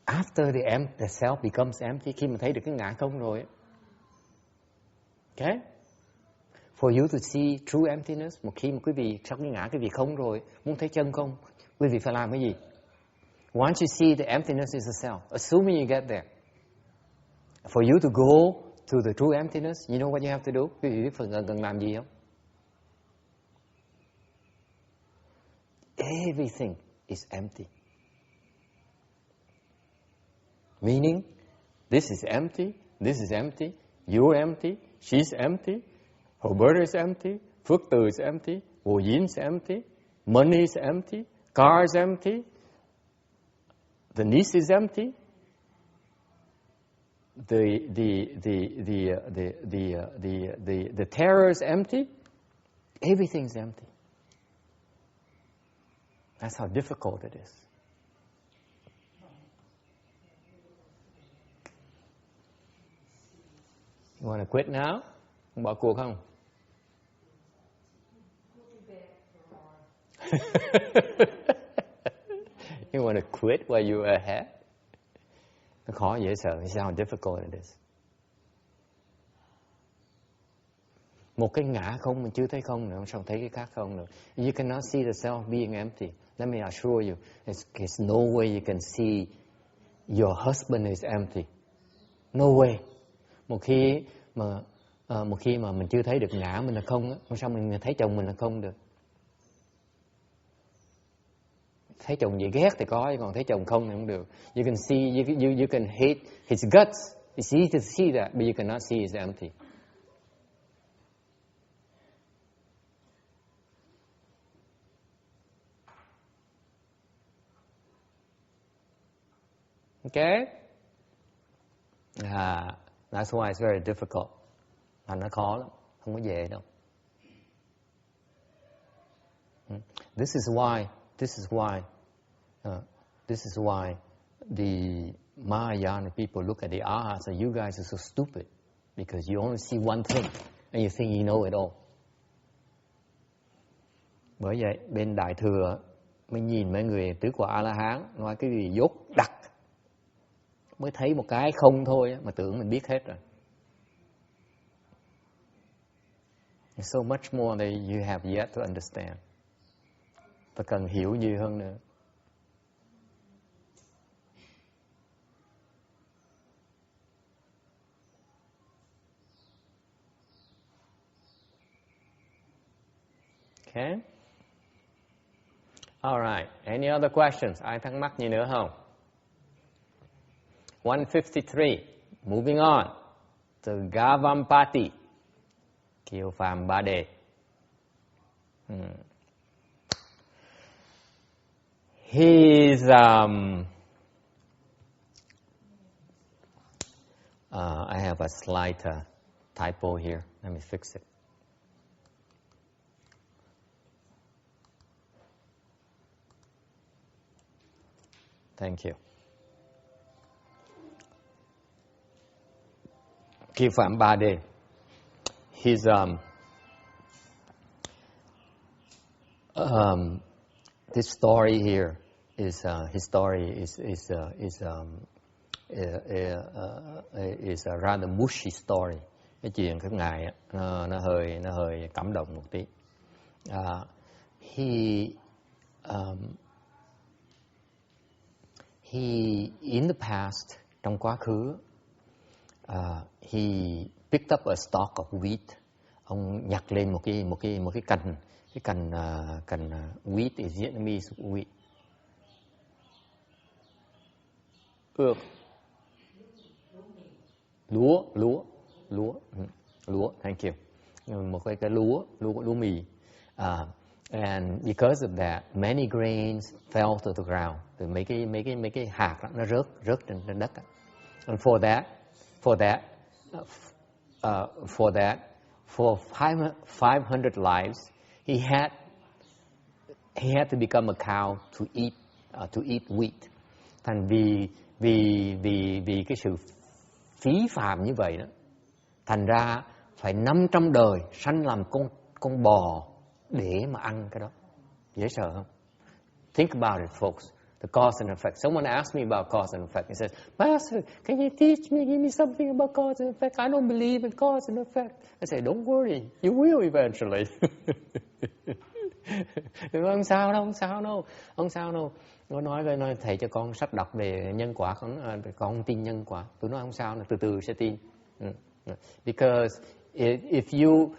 After the self becomes empty, khi mà thấy được cái ngã không rồi, okay? For you to see true emptiness, một khi mà quý vị trong cái ngã quý vị không rồi, muốn thấy chân không, quý vị phải làm cái gì? Once you see the emptiness is the self, assuming you get there, for you to go to the true emptiness, you know what you have to do? Quý vị biết cần làm gì không? Everything is empty. Meaning, this is empty, you're empty, she's empty, her brother is empty, Phước Từ is empty, Vô Yin is empty, money is empty, car is empty, the niece is empty, the terror is empty, everything is empty. That's how difficult it is. You want to quit now? Bỏ cuộc không? You want to quit while you are ahead? Nó khó dễ sợ. This is how difficult it is. Một cái ngã không mình chưa thấy không nữa, xong thấy cái khác không nữa. You cannot see the self being empty. Let me assure you, there's no way you can see your husband is empty. No way. Một khi mà mình chưa thấy được ngã mình là không, sao mình thấy chồng mình là không được? Thấy chồng vậy ghét thì có, còn thấy chồng không thì không được. You can see, you can hate his guts. It's easy to see that, but you cannot see he's empty. Okay? That's why it's very difficult. Nó khó lắm, không có dễ đâu. This is why the Mahayana people look at the Arhats and you guys are so stupid because you only see one thing and you think you know it all. Bởi vậy bên Đại Thừa Mình nhìn mấy người tứ quả A-la-hán nói cái gì dốt đặc, mới thấy một cái không thôi mà tưởng mình biết hết rồi. So much more that you have yet to understand. Ta cần hiểu nhiều hơn nữa. Okay. All right. Any other questions? Ai thắc mắc gì nữa không? 153. Moving on to Gavampati. Kiều Phàm Ba Đề. He's I have a slight typo here. Let me fix it. Thank you. Kiều Phạm Ba Đề. His this story here is his story is a rather mushy story. Cái chuyện của ngài á, nó hơi cảm động một tí. He in the past, trong quá khứ, he picked up a stalk of wheat. Ông nhặt lên một cái cành wheat is Vietnamese wheat. Lúa, thank you. Một cái lúa mì. And because of that, many grains fell to the ground. Từ mấy cái hạt đó, nó rớt trên đất. And for 500 lives, he had to become a cow to eat wheat. Thành vì cái sự phí phạm như vậy đó, thành ra phải 500 đời sanh làm con bò để mà ăn cái đó. Dễ sợ không? Think about it, folks. The cause and effect. Someone asked me about cause and effect. He says, Master, can you teach me, give me something about cause and effect? I don't believe in cause and effect. I say, don't worry, you will eventually. Không sao đâu. Nó nói thầy cho con sách đọc về nhân quả, con không tin nhân quả. Tôi nói không sao, từ từ sẽ tin. Because if you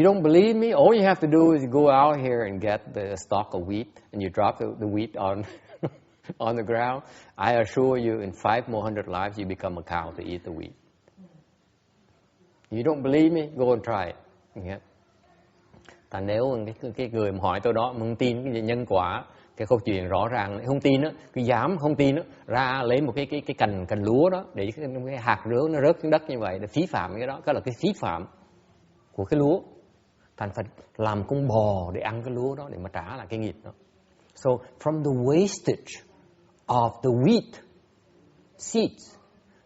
don't believe me, all you have to do is go out here and get the stalk of wheat and you drop the wheat on the ground. I assure you, in 500 more lives, you become a cow to eat the wheat. You don't believe me? Go and try it. Okay? Tại nếu cái người mà hỏi tôi đó không tin cái nhân quả, cái câu chuyện rõ ràng không tin á, cứ dám không tin á, ra lấy một cái cành lúa đó để cái hạt lúa nó rớt xuống đất như vậy để phí phạm cái đó, cái là cái phí phạm của cái lúa. Thành phải làm con bò để ăn cái lúa đó để mà trả lại cái nghiệp đó. So from the wastage of the wheat seeds,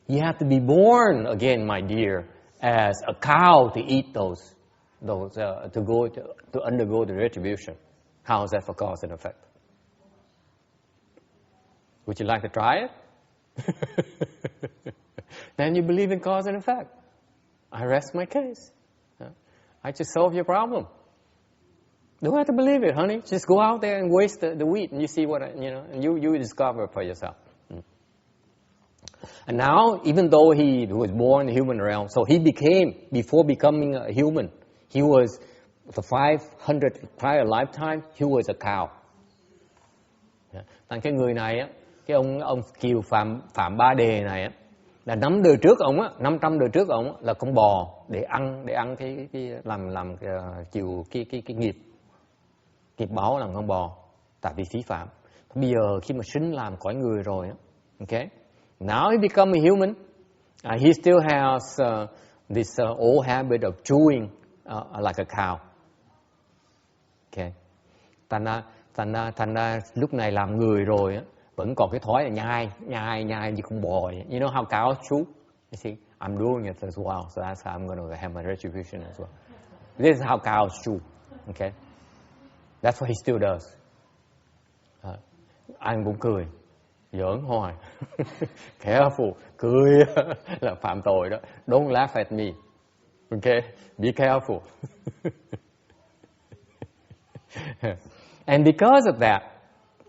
you have to be born again, my dear, as a cow to eat those to undergo the retribution. How is that for cause and effect? Would you like to try it? Then you believe in cause and effect. I rest my case. I just solve your problem. Don't have to believe it, honey. Just go out there and waste the wheat, and you see what and you discover for yourself. And now, even though he was born in the human realm, so he became, before becoming a human, he was, for 500 prior lifetime, he was a cow. Thành cái người này á, cái ông Kiều Phạm Ba Đề này á, là 500 đời trước ông là con bò để ăn cái làm chịu cái nghiệp báo làm con bò, tại vì phí phạm. Bây giờ khi mà sinh làm cõi người rồi, okay, now he become a human, he still has this old habit of chewing like a cow. Okay, thành ra lúc này làm người rồi á, vẫn còn cái thói là nhai như con bò. You know how cows chew? You see, I'm doing it as well, so that's how I'm going to have my retribution as well. This is how cows chew. Okay, that's what he still does. Anh cũng cười, giỡn hoài. Careful, cười là phạm tội đó. Don't laugh at me. Okay, be careful. And because of that,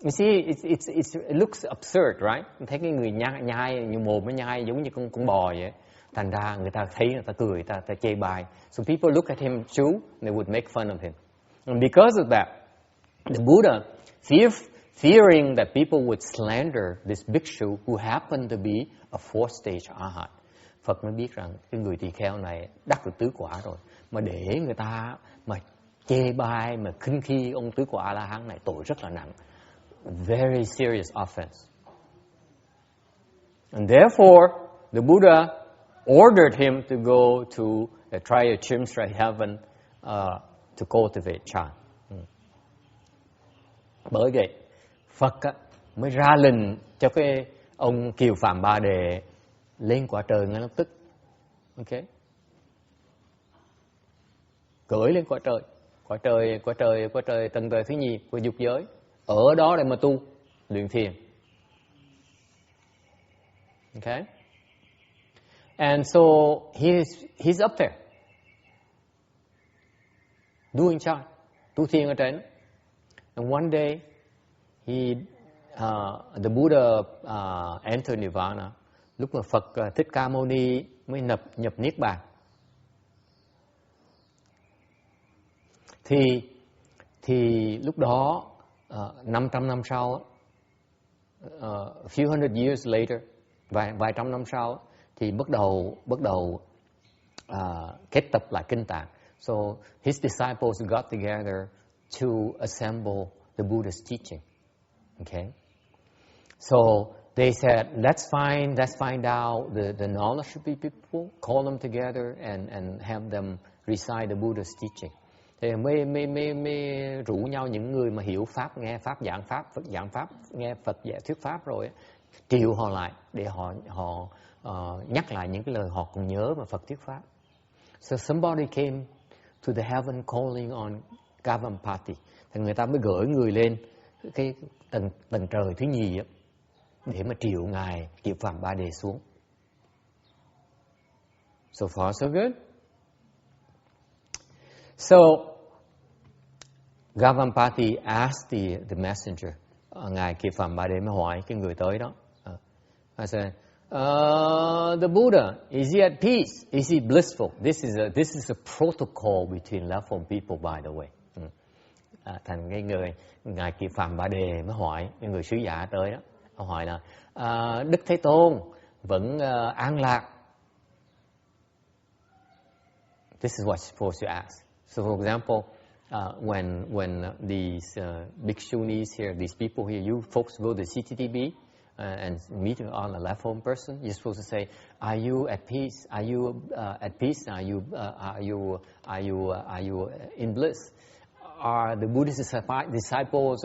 you see, it looks absurd, right? Thấy cái người nhai như mồm nó nhai giống như con bò vậy. Thành ra người ta thấy, người ta cười, người ta chê bai. So people look at him too, they would make fun of him. And because of that, the Buddha, fearing that people would slander this bhikshu who happened to be a fourth stage arhat, Phật mới biết rằng cái người tỳ kheo này đắc được tứ quả rồi, mà để người ta mà chê bai, mà khinh khi ông tứ quả A-la-hán này, tội rất là nặng. Very serious offense. And therefore, the Buddha ordered him to go to the Triyachimsra heaven to cultivate chant. Bởi vậy, Phật mới ra lệnh cho cái ông Kiều Phạm Ba Đề lên quả trời ngay lập tức. Ok, cưỡi lên quả trời tầng trời thứ nhì của dục giới, ở đó để mà tu luyện thiền. Okay, and so he's up there doing chant, tu thiền ở trên. And one day the Buddha entered Nirvana. Lúc mà Phật Thích Ca Mâu Ni mới nhập niết bàn, thì lúc đó 500 năm sau, a few hundred years later, vài trăm năm sau, thì bắt đầu kết tập lại kinh tạng. So his disciples got together to assemble the Buddha's teaching. Okay, so they said, let's find out the knowledgeable people, call them together and have them recite the Buddha's teaching. Thì mới rủ nhau những người mà hiểu pháp, nghe pháp, giảng pháp, Phật giảng pháp, nghe Phật dạy thuyết pháp rồi, triệu họ lại để họ nhắc lại những cái lời họ còn nhớ mà Phật thuyết pháp. So somebody came to the heaven calling on Gavampati. Thì người ta mới gửi người lên cái tầng trời thứ nhì để mà triệu ngài Kiều Phạm Ba Đề xuống. So far so good. So Gavampati asked the messenger, ngài Kiều Phạm Ba Đề mới hỏi cái người tới đó. I said, the Buddha, is he at peace? Is he blissful? This is a protocol between level people, by the way. Thành cái người ngài Kiều Phạm Ba Đề mới hỏi cái người sứ giả tới đó, họ hỏi là Đức Thế Tôn vẫn an lạc. This is what's supposed to ask. So, for example, when these bhikshunis here, these people here, you folks go to CTTB and meet on a left home person, you're supposed to say, "Are you at peace? Are you at peace? Are you in bliss? Are the Buddhist disciples?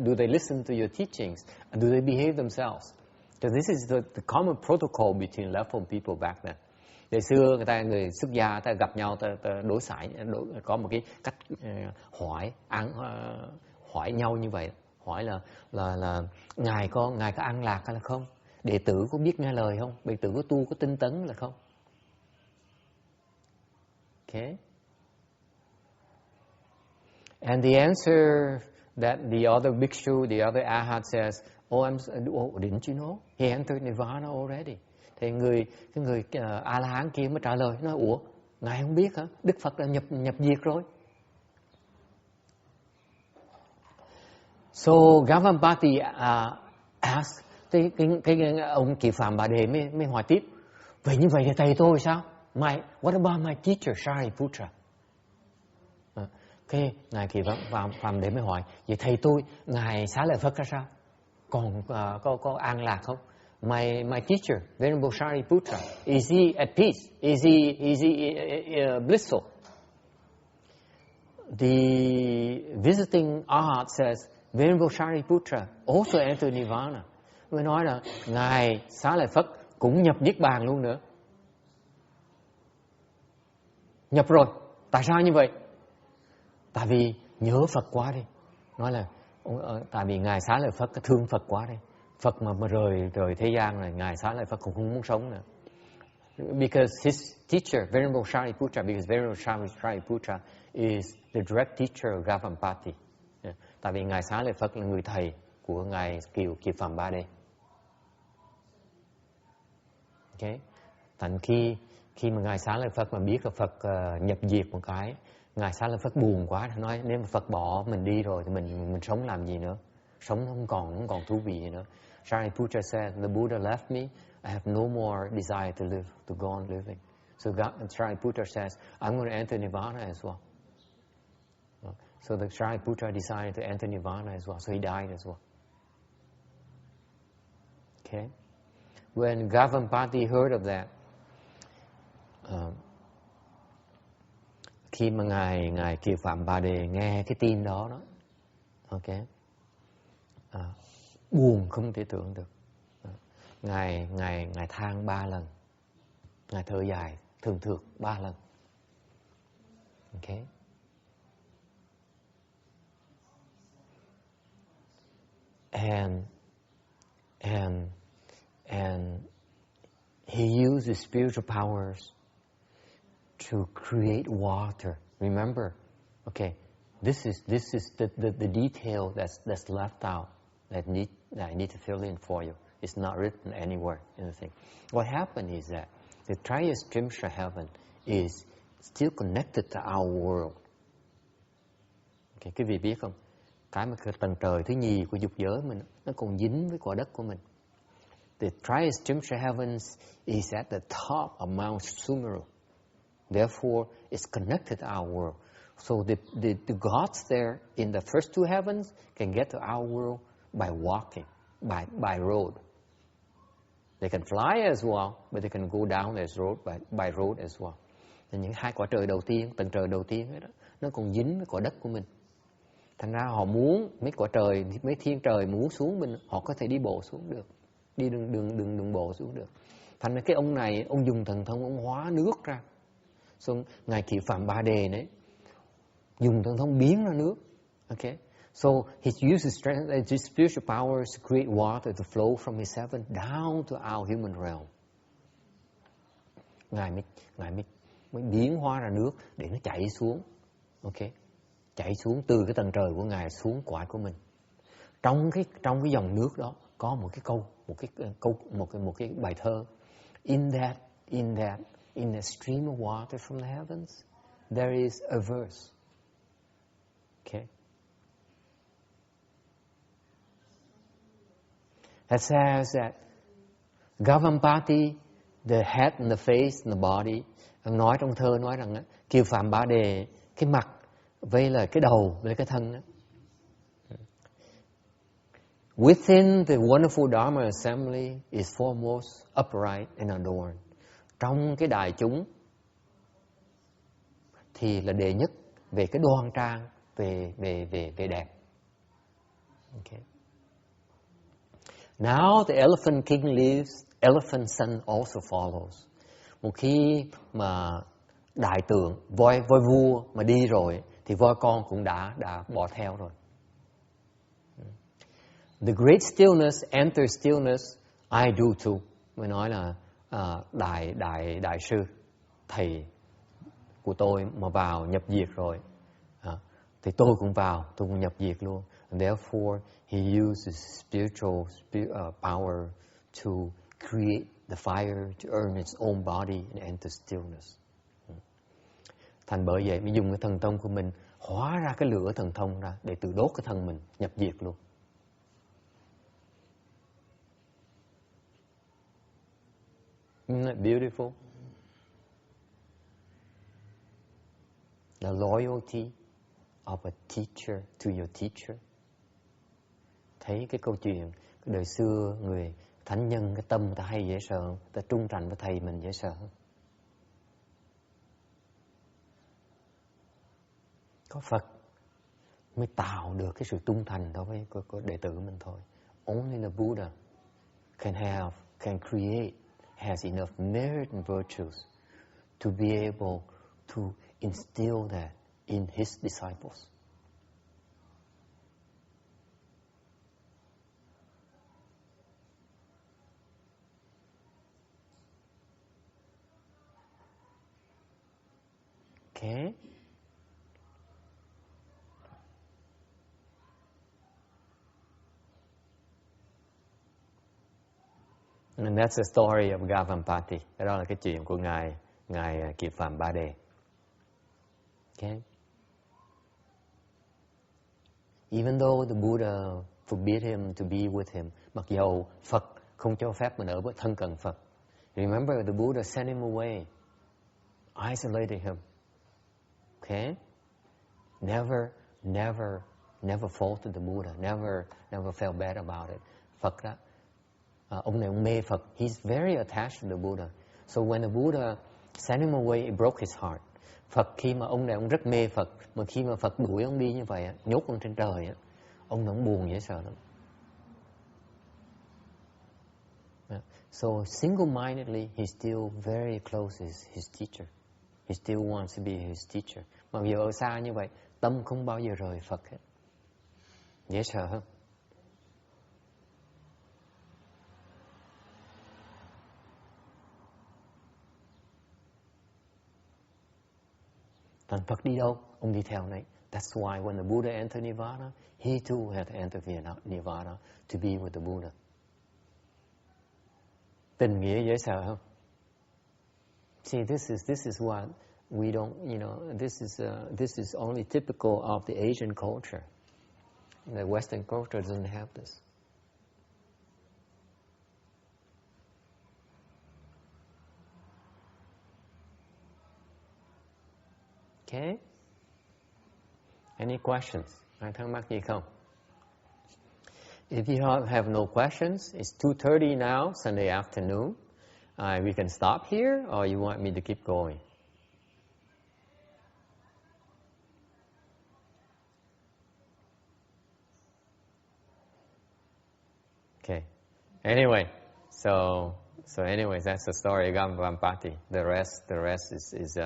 Do they listen to your teachings? Do they behave themselves?" So this is the common protocol between left home people back then. Ngày xưa người xuất gia ta gặp nhau ta đối xử, có một cái cách hỏi nhau như vậy, hỏi là ngài có an lạc hay là không, đệ tử có biết nghe lời không, đệ tử có tu có tinh tấn là không. Okay. And the answer that the other bhikshu, the other arhat says, didn't you know? He entered Nirvana already. Thì cái người A-la-hán kia mới trả lời, nói, ủa, ngài không biết hả? Đức Phật đã nhập diệt rồi. So Gavampati asked, cái ông Kiều Phạm Ba Đề mới hỏi tiếp, vậy như vậy thì thầy tôi sao? What about my teacher Shariputra? Cái ngài Kiều Phạm Đề mới hỏi, vậy thầy tôi, ngài Xá Lợi Phất ra sao? Còn có an lạc không? My teacher, Venerable Shariputra, is he at peace? Is he blissful? The visiting arhat says, Venerable Shariputra also entered Nirvana. Mới nói là ngài Xá Lợi Phất cũng nhập niết bàn luôn nữa. Nhập rồi. Tại sao như vậy? Tại vì nhớ Phật quá đi. Nói là Tại vì Ngài Xá Lợi Phất thương Phật quá đây. Phật mà rời thế gian này, Ngài Xá Lợi Phất cũng không muốn sống nữa. Because his teacher, Venerable Shariputra, because Venerable Shariputra is the direct teacher of Gavampati. Tại vì Ngài Xá Lợi Phất là người thầy của Ngài Kiều Phàm Ba Đê. Okay. Thành khi mà Ngài Xá Lợi Phất mà biết là Phật nhập diệt một cái, Ngài Xá Lợi Phất buồn quá, nói nếu mà Phật bỏ mình đi rồi thì mình sống làm gì nữa? Sống không còn thú vị gì nữa. Shariputra said, the Buddha left me, I have no more desire to live, to go on living. So Shariputra says, I'm going to enter Nirvana as well. So the Shariputra decided to enter Nirvana as well. So he died as well. Okay. When Gavampati heard of that, khi mà ngài Kiều Phạm Ba Đề nghe cái tin đó, okay, buồn không thể tưởng được. Ngài than 3 lần, ngài thở dài thường thượt 3 lần. Okay. And he uses spiritual powers to create water. Remember, okay, this is the detail that's left out that I need to fill in for you. It's not written anywhere in the thing. What happened is that the Triyastrimsha heaven is still connected to our world. Okay, quý vị biết không? Cái mà tầng trời thứ nhì của dục giới mình nó còn dính với quả đất của mình. The Triyastrimsha heavens is at the top of Mount Sumeru. Therefore, it's connected to our world. So the gods there in the first 2 heavens can get to our world by walking, by road. They can fly as well, but they can go down as road by road as well. Thì những 2 quả trời đầu tiên, tầng trời đầu tiên ấy đó, nó còn dính với quả đất của mình. Thành ra họ muốn mấy thiên trời muốn xuống mình, họ có thể đi bộ xuống được, đi đường bộ xuống được. Thành ra cái ông này, ông dùng thần thông, ông hóa nước ra. So, ngài Kiều Phạm Ba Đề đấy dùng thần thông biến ra nước. Okay. So he uses his spiritual powers to create water to flow from his heaven down to our human realm. Ngài mới biến hóa ra nước để nó chảy xuống. Okay. Chảy xuống từ cái tầng trời của ngài xuống cõi của mình. Trong cái dòng nước đó có một cái bài thơ. In that stream of water from the heavens, there is a verse. Okay. That says that Gavampati, the head and the face and the body, nói trong thơ nói rằng Kiều Phạm Ba Đề, cái mặt với là cái đầu với cái thân đó. Within the wonderful Dharma assembly is foremost, upright and adorned. Trong cái đại chúng thì là đệ nhất về cái đoan trang, về đẹp. Okay. Now the elephant king leaves, elephant son also follows. Một khi mà đại tượng voi vua mà đi rồi thì voi con cũng đã bỏ theo rồi. The great stillness enters stillness, I do too. Mới nói là đại sư thầy của tôi mà vào nhập diệt rồi, thì tôi cũng vào, tôi cũng nhập diệt luôn. And therefore he uses spiritual power to create the fire to earn its own body and enter stillness. Thành bởi vậy mới dùng cái thần thông của mình hóa ra cái lửa thần thông ra để tự đốt cái thân mình nhập diệt luôn. Isn't that beautiful? The loyalty of a teacher to your teacher. Thấy cái câu chuyện cái đời xưa người thánh nhân, cái tâm ta hay dễ sợ, ta trung thành với thầy mình dễ sợ. Có Phật mới tạo được cái sự trung thành đối với đệ tử mình thôi. Only the Buddha can create, has enough merit and virtues to be able to instill that in his disciples. Okay? And that's the story of Gavampati. Đó là cái chuyện của ngài Kiệt Phàm Ba Đề. Okay? Even though the Buddha forbid him to be with him, mặc dầu Phật không cho phép mình ở với thân cận Phật. Remember, the Buddha sent him away, isolated him. Okay? Never faulted the Buddha. Never felt bad about it. Phật đó, ông này ông mê Phật. He's very attached to the Buddha. So when the Buddha sent him away, it broke his heart. Phật khi mà ông này ông rất mê Phật, mà khi mà Phật đuổi ông đi như vậy, nhốt ông trên trời, ông này ông buồn dễ sợ lắm. So single-mindedly, he still very close his teacher. He still wants to be his teacher. Mặc dù ở xa như vậy, tâm không bao giờ rời Phật hết. Dễ sợ không? Còn Phật đi đâu? Ông đi theo này. That's why when the Buddha entered Nirvana, he too had to enter Nirvana to be with the Buddha. Tình nghĩa dễ sợ không? See, this is what we don't, this is only typical of the Asian culture. The Western culture doesn't have this. Okay? Any questions? Ai thắc mắc gì không? If you have no questions, it's 2:30 now, Sunday afternoon. We can stop here, or you want me to keep going? Okay. Anyway, so anyways, that's the story of Gavampati. The rest is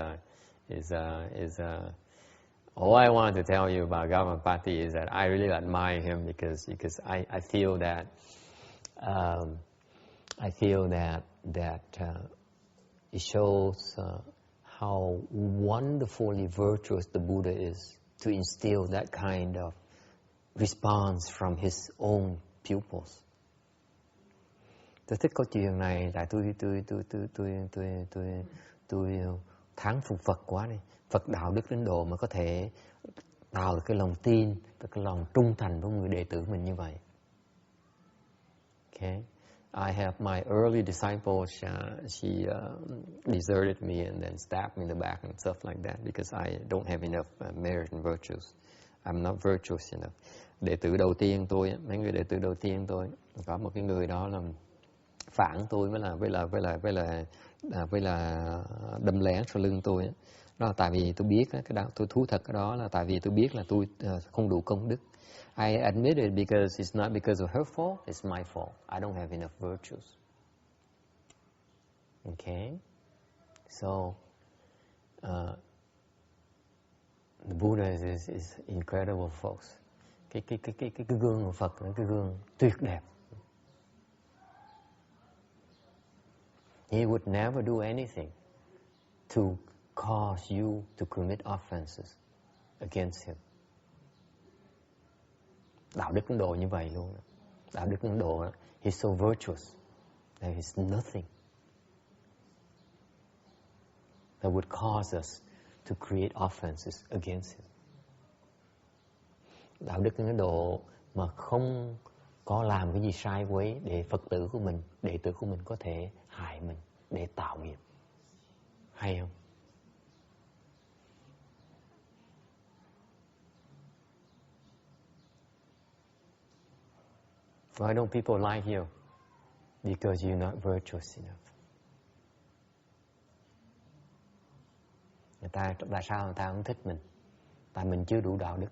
all I wanted to tell you about Gavampati is that I really admire him because I feel that it shows how wonderfully virtuous the Buddha is to instill that kind of response from his own pupils. Tôi thích câu chuyện này tại tôi thán phục Phật quá đi. Phật đạo đức đến độ mà có thể tạo được cái lòng tin, được cái lòng trung thành với người đệ tử mình như vậy. Okay. I have my early disciple, she deserted me and then stabbed me in the back and stuff like that because I don't have enough merit and virtues. I'm not virtuous enough. Đệ tử đầu tiên tôi, mấy người đệ tử đầu tiên tôi, có một cái người đó là phản tôi với là đâm lén sau lưng tôi. Đó là tại vì tôi biết cái đó, tôi thú thật cái đó là tại vì tôi biết là tôi không đủ công đức. I admit it because it's not because of her fault, it's my fault. I don't have enough virtues. Okay? So, the Buddha is incredible, folks. Cái gương của Phật là cái gương tuyệt đẹp. He would never do anything to cause you to commit offenses against him. Đạo đức Ấn Độ như vậy luôn. Đạo đức Ấn Độ, he's so virtuous. There is nothing that would cause us to create offenses against him. Đạo đức Ấn Độ mà không có làm cái gì sai quấy để Phật tử của mình, đệ tử của mình có thể hại mình để tạo nghiệp. Hay không? Why don't people like you? Because you're not virtuous enough. Tại sao người ta không thích mình? Tại mình chưa đủ đạo đức.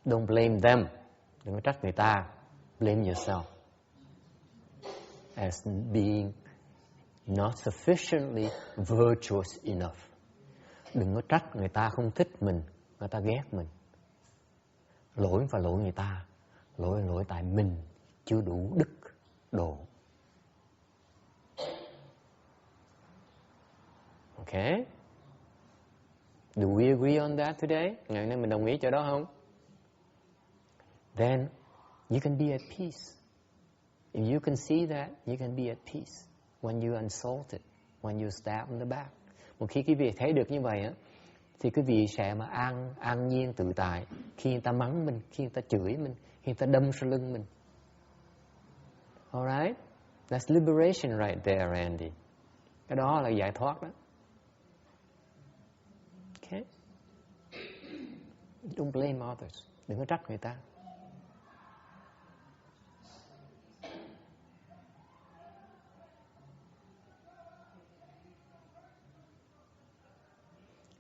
Don't blame them. Đừng có trách người ta. Blame yourself. As being not sufficiently virtuous enough. Đừng có trách người ta không thích mình, người ta ghét mình. Lỗi và lỗi người ta. Lỗi tại mình chưa đủ đức độ. Okay? Do we agree on that today? Ngày hôm nay mình đồng ý chỗ đó không? Then you can be at peace. If you can see that, you can be at peace when you're insulted, when you're stabbed in the back. Một khi quý vị thấy được như vậy á, thì quý vị sẽ mà an nhiên tự tại khi người ta mắng mình, khi người ta chửi mình, khi người ta đâm sau lưng mình. Alright? That's liberation right there, Randy. Cái đó là giải thoát đó. Okay? Don't blame others. Đừng có trách người ta.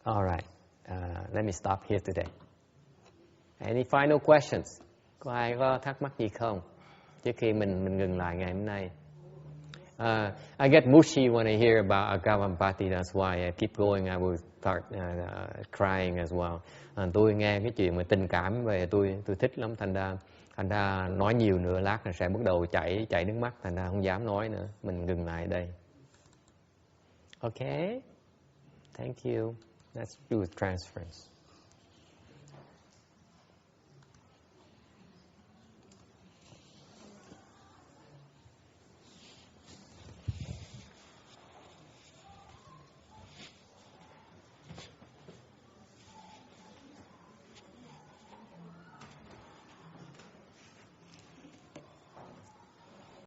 All right. Let me stop here today. Any final questions? Có ai có thắc mắc gì không? Trước khi mình ngừng lại ngày hôm nay. I get mushy when I hear about Agavampati. That's why I keep going. I will start crying as well. Tôi nghe cái chuyện mà tình cảm về tôi thích lắm. Thành ra nói nhiều nữa lát là sẽ bắt đầu chảy nước mắt. Thành ra không dám nói nữa. Mình ngừng lại đây. Okay. Thank you. Let's do transference.